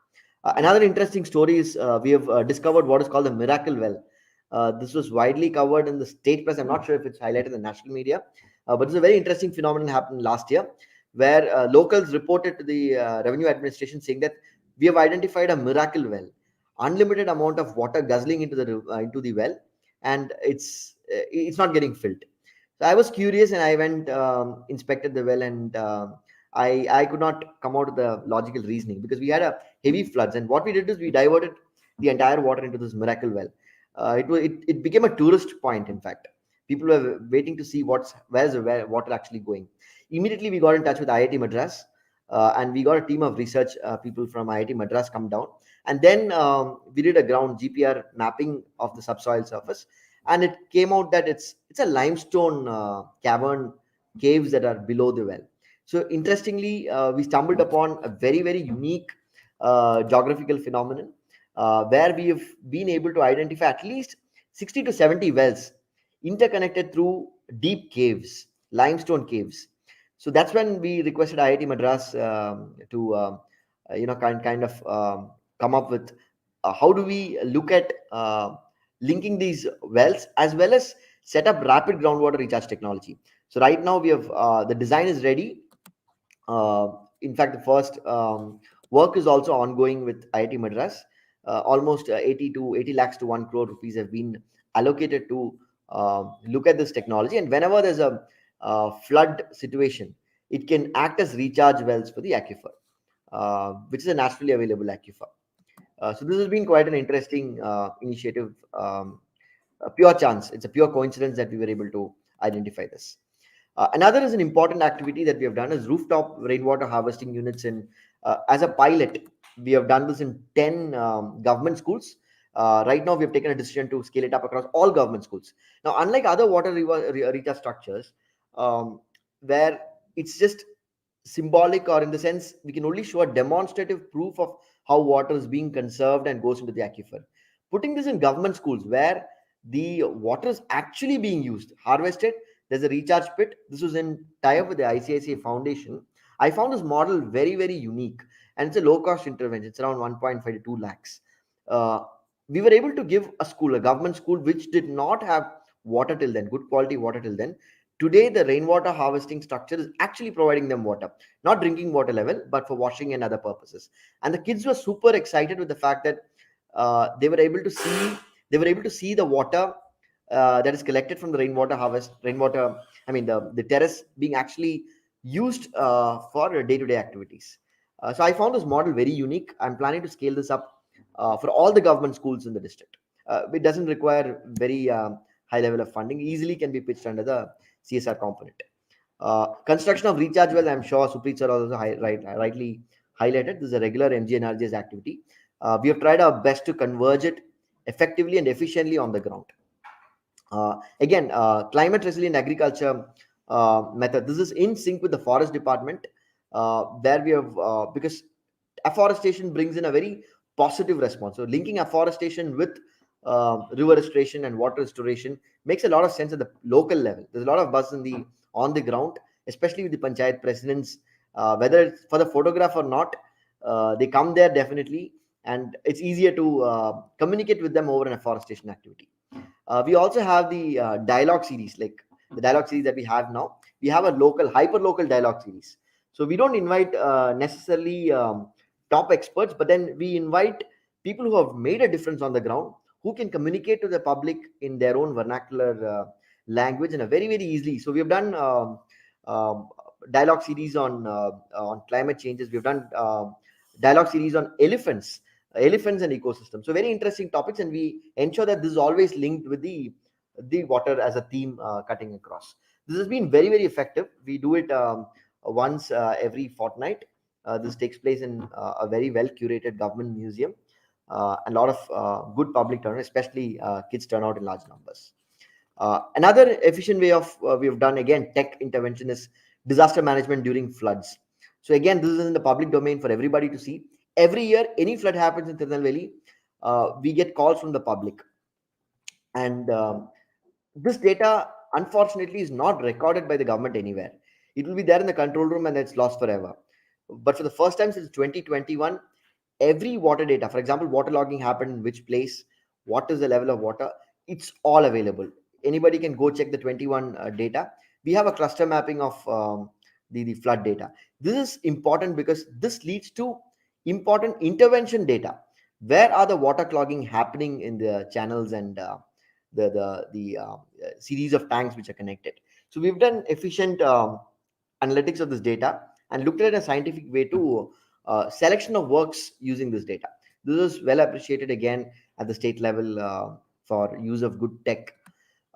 Another interesting story is we have discovered what is called the miracle well. This was widely covered in the state press. I'm not sure if it's highlighted in the national media, but it's a very interesting phenomenon happened last year, where locals reported to the revenue administration saying that we have identified a miracle well, unlimited amount of water guzzling into the well, and it's not getting filled. So I was curious, and I went inspected the well, and I could not come out with the logical reasoning, because we had a heavy floods, and what we did is we diverted the entire water into this miracle well. It became a tourist point. In fact, people were waiting to see where's the water actually going. Immediately we got in touch with IIT Madras, and we got a team of research people from IIT Madras come down, and then we did a ground GPR mapping of the subsoil surface, and it came out that it's a limestone cavern caves that are below the well. So interestingly, we stumbled upon a very, very unique geographical phenomenon, where we have been able to identify at least 60 to 70 wells interconnected through deep caves, limestone caves. So that's when we requested IIT Madras to kind of come up with how do we look at linking these wells as well as set up rapid groundwater recharge technology. So right now we have the design is ready. In fact, the first work is also ongoing with IIT Madras. Almost 80 lakhs to 1 crore rupees have been allocated to look at this technology. And whenever there's a flood situation, it can act as recharge wells for the aquifer, which is a naturally available aquifer. So this has been quite an interesting initiative. A pure chance. It's a pure coincidence that we were able to identify this. Another is an important activity that we have done is rooftop rainwater harvesting units as a pilot. We have done this in 10 government schools. Right now, we have taken a decision to scale it up across all government schools. Now, unlike other water recharge structures, where it's just symbolic, or in the sense we can only show a demonstrative proof of how water is being conserved and goes into the aquifer. Putting this in government schools where the water is actually being used, harvested, there's a recharge pit. This was in tie-up with the ICICI Foundation. I found this model very, very unique, and it's a low-cost intervention. It's around 1.5 to 2 lakhs. We were able to give a government school, which did not have water till then, good quality water till then, Today, the rainwater harvesting structure is actually providing them water, not drinking water level, but for washing and other purposes. And the kids were super excited with the fact that they were able to see the water that is collected from the rainwater. I mean, the terrace being actually used for day-to-day activities. So I found this model very unique. I'm planning to scale this up for all the government schools in the district. It doesn't require very high level of funding. Easily can be pitched under the CSR component. Construction of recharge well, I'm sure Supreet sir also rightly highlighted. This is a regular MGNRG's activity. We have tried our best to converge it effectively and efficiently on the ground. Again, climate resilient agriculture method. This is in sync with the forest department, where we have because afforestation brings in a very positive response. So linking afforestation with river restoration and water restoration makes a lot of sense at the local level. There's a lot of buzz on the ground, especially with the panchayat presidents, whether it's for the photograph or not. They come there definitely, and it's easier to communicate with them over an afforestation activity. We also have the dialogue series, like the dialogue series that we have now. We have a hyper local dialogue series. So we don't invite necessarily top experts, but then we invite people who have made a difference on the ground, who can communicate to the public in their own vernacular language and a very, very easily. So we have done dialogue series on climate changes. We've done dialogue series on elephants and ecosystem. So very interesting topics, and we ensure that this is always linked with the water as a theme cutting across. This has been very, very effective. We do it once every fortnight. This takes place in a very well curated government museum. A lot of good public turnout, especially kids turn out in large numbers. Another efficient way of we have done again tech intervention is disaster management during floods. So again, this is in the public domain for everybody to see. Every year, any flood happens in Tirunelveli, we get calls from the public, and this data unfortunately is not recorded by the government anywhere. It will be there in the control room and it's lost forever. But for the first time since 2021, every water data, for example, water logging happened in which place, what is the level of water, it's all available. Anybody can go check the 21 data. We have a cluster mapping of the flood data. This is important because this leads to important intervention data. Where are the water clogging happening in the channels and the series of tanks which are connected? So we've done efficient analytics of this data and looked at a scientific way to selection of works using this data. This is well appreciated again at the state level for use of good tech.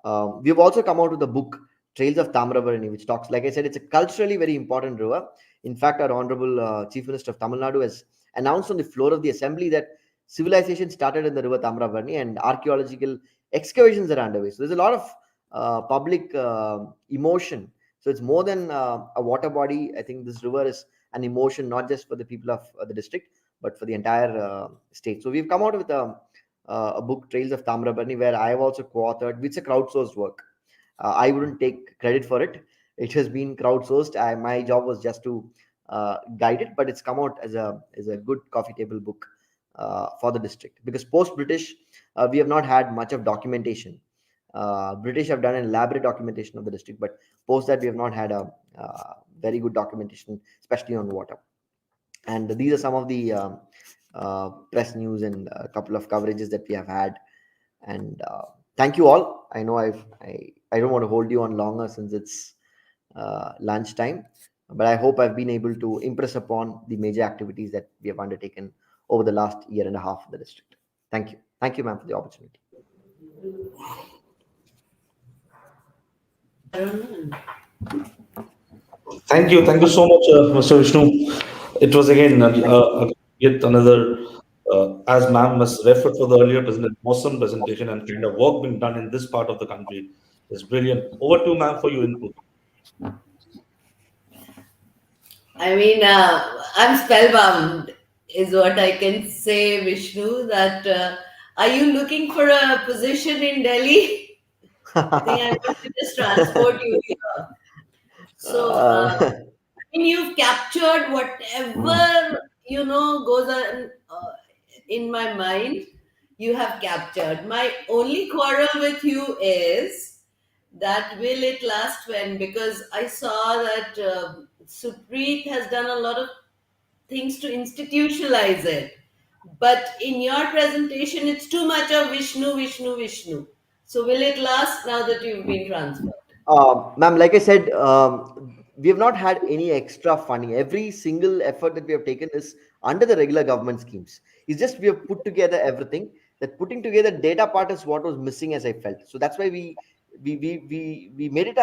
We have also come out with a book, Trails of Tamrabarani, which talks, like I said, it's a culturally very important river. In fact, our Honorable Chief Minister of Tamil Nadu has announced on the floor of the assembly that civilization started in the river Tamrabarani and archaeological excavations are underway. So there's a lot of public emotion. So it's more than a water body. I think this river is an emotion, not just for the people of the district, but for the entire state. So we've come out with a book, Trails of Tamrabarani, where I have also co-authored. It's a crowdsourced work. I wouldn't take credit for it. It has been crowdsourced. My job was just to guide it, but it's come out as a good coffee table book for the district. Because post-British, we have not had much of documentation. British have done an elaborate documentation of the district, but post that we have not had a very good documentation, especially on water. And these are some of the press news and a couple of coverages that we have had. And thank you all. I know I don't want to hold you on longer since it's lunchtime, but I hope I've been able to impress upon the major activities that we have undertaken over the last year and a half in the district. Thank you. Thank you, ma'am, for the opportunity. Thank you so much, Mr. Vishnu. It was again yet another, as ma'am has referred for the earlier presentation, awesome presentation and kind of work being done in this part of the country is brilliant. Over to ma'am for your input. I mean, I'm spellbound, is what I can say, Vishnu. That are you looking for a position in Delhi? I think I want to just transport you here. So, I mean, you've captured whatever goes on in my mind. You have captured. My only quarrel with you is that will it last when? Because I saw that Supreet has done a lot of things to institutionalize it. But in your presentation, it's too much of Vishnu, Vishnu, Vishnu. So will it last now that you've been transferred? Ma'am, like I said, we have not had any extra funding. Every single effort that we have taken is under the regular government schemes. It's just we have put together everything. That putting together data part is what was missing, as I felt. So that's why we made it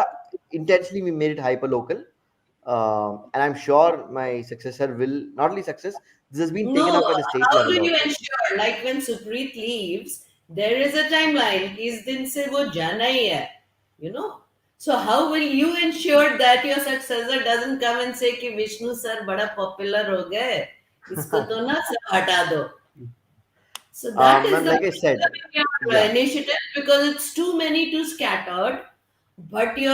intentionally. We made it hyper local, and I'm sure my successor will not only success. This has been taken No, up at the state how do level you also. ensure? Like when Supreet leaves, there is a timeline. Is din se wo jana hi hai, you know. So how will you ensure that your successor doesn't come and say कि Vishnu sir बड़ा popular हो गए, इसको तो ना सब हटा दो. So that is Ma'am, the like I said, problem in your yeah. initiative because it's too many, too scattered. But your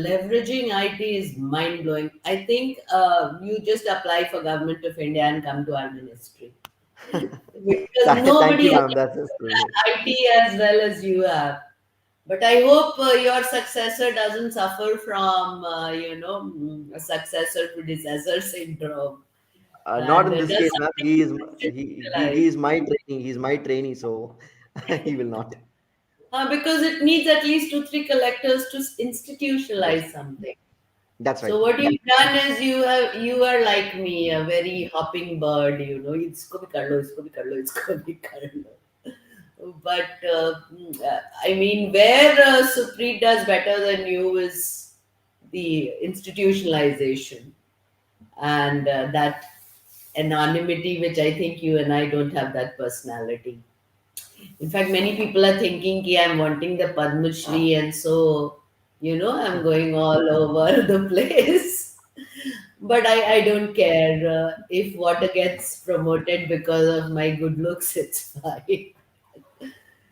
leveraging IT is mind blowing. I think you just apply for Government of India and come to our ministry because Thank nobody you, has ma'am. That's just brilliant. IT as well as you have. But I hope your successor doesn't suffer from, a successor predecessor syndrome Not and in this does case, ma'am. something He is institutionalized. he is my trainee. He's my trainee, so he will not. Because it needs at least 2, 3 collectors to Yes, institutionalize something. that's right. So what you've done is you are like me, a very hopping bird. Isko bhi kar lo, isko bhi kar lo, isko bhi kar lo. But I mean, where Supreet does better than you is the institutionalization and that anonymity, which I think you and I don't have that personality. In fact, many people are thinking that I'm wanting the Padma Shri, and so, I'm going all over the place. But I don't care. If water gets promoted because of my good looks, it's fine.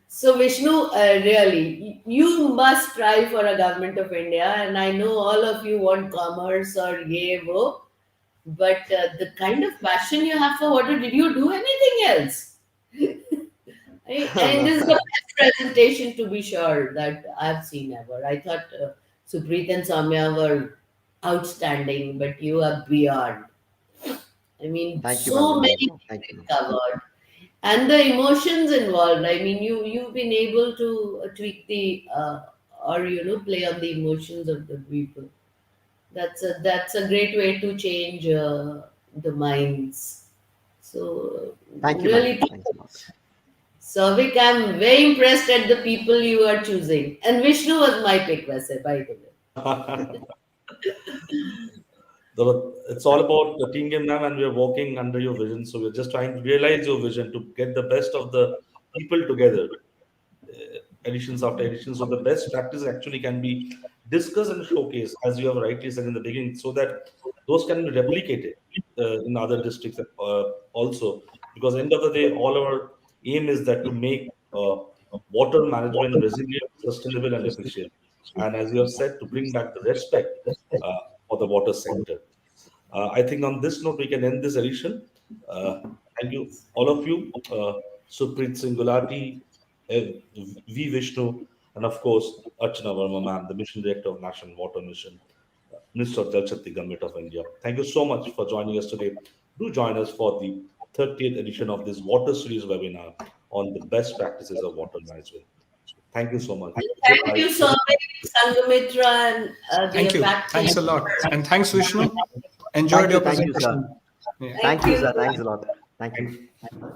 So, Vishnu, really, you must try for a government of India, and I know all of you want commerce or ye wo, but the kind of passion you have for water, did you do anything else? And this is the best presentation to be sure that I've seen ever. I thought Supreet and Soumya were outstanding, but you are beyond. I mean, Thank you, ma'am. so many things Thank you, ma'am. covered, and the emotions involved. I mean, you've been able to tweak the or play on the emotions of the people. That's a great way to change the minds. So Thank you, ma'am. really. Thanks a lot. Savik, I'm very impressed at the people you are choosing. And Vishnu was my pick, वैसे, by the way. It's all about the team game now, and we are working under your vision. So we're just trying to realize your vision to get the best of the people together, editions after editions. So the best practice actually can be discussed and showcased, as you have rightly said in the beginning, so that those can be replicated in other districts also. Because end of the day, all our aim is that to make water management resilient, sustainable, and efficient. And as you have said, to bring back the respect uh, for the water sector. I think on this note, we can end this edition. Uh, Thank you, all of you. Supreet Singh Gulati, V. Vishnu, and of course, Archana Varma, ma'am, the Mission Director of National Water Mission, Minister of Jal Shakti, Government of India. Thank you so much for joining us today. Do join us for the 30th edition of this Water Series webinar on the best practices of water management. Thank you so much. Thank you so much, Sangamitra and the Thank you. APAC Thanks team. a lot. And thanks, Vishnu. Enjoyed your Thank you, sir. presentation. Yeah. Thank you, you. sir. Thanks a lot. Thank you. Thank you.